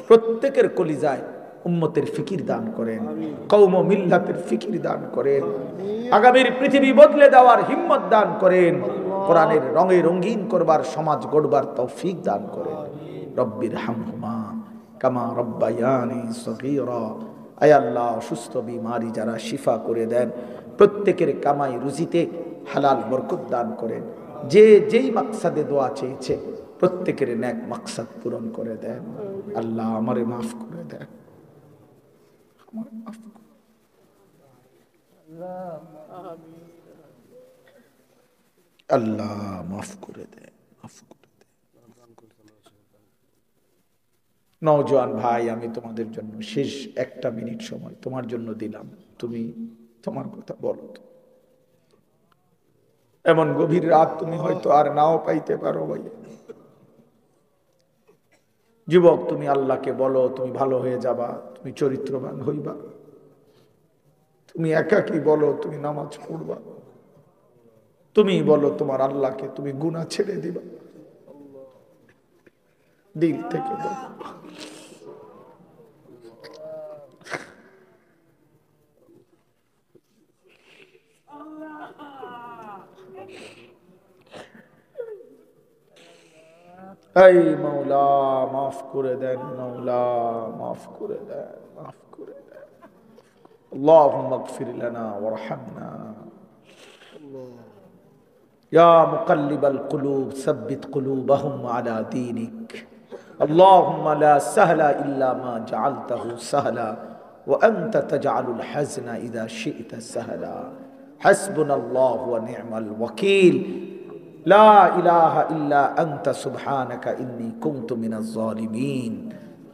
প্রত্যেকের কলিজায় উম্মতের ফিকির দান করেন, কওম ও মিল্লাতের ফিকির দান করেন। আগামীর পৃথিবী বদলে দেওয়ার হিম্মত দান করেন। কোরআনের রঙে রঙিন করবার, সমাজ গড়বার তৌফিক দান করেন। রব্বির হামহুমা কামা রব্বায়ানি সগীরা। আয় আল্লাহ সুস্থ বিমারি যারা শিফা করে দেন, প্রত্যেকের কামাই রুজিতে হালাল বরকত দান করেন। যে যেই মাকসাদে দোয়া চেয়েছে প্রত্যেকের নেক মাকসাদ পূরণ করে দেন। আল্লাহ আমারে মাফ করে দেন, আমারে মাফ করে আল্লাহ মাফ করে দেন, মাফ করে দেন। নওজোয়ান ভাই, আমি তোমাদের জন্য শেষ একটা মিনিট সময় তোমার জন্য দিলাম। তুমি তোমার কথা বলো তো। এমন গভীর রাত তুমি হয়তো আর নাও পাইতে পারো ভাই। যুবক, তুমি আল্লাহকে বলো তুমি ভালো হয়ে যাবা, তুমি চরিত্রবান হইবা। তুমি একাকী বলো তুমি নামাজ পড়বা। তুমি বলো তোমার আল্লাহকে তুমি গুনাহ ছেড়ে দিবা। দিল থেকে বলো। এই মাওলা মাফ করে দেন, মাওলা মাফ করে দেন, মাফ করে দেন। আল্লাহুম্মা ইগফির লানা ওয়ারহামনা ইয়া মুকাল্লিবাল কুলুব সাব্বিত কুলুবাহুম আলা দীনিক। اللهم لا سهل إلا ما جعلته سهلا وأنت تجعل الحزن إذا شئت سهلا حسبنا الله ونعم الوكيل لا إله إلا أنت سبحانك إني كنت من الظالمين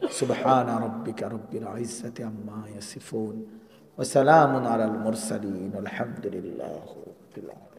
سبحان ربك رب العزة عما يصفون وسلام على المرسلين والحمد لله رب العالمين.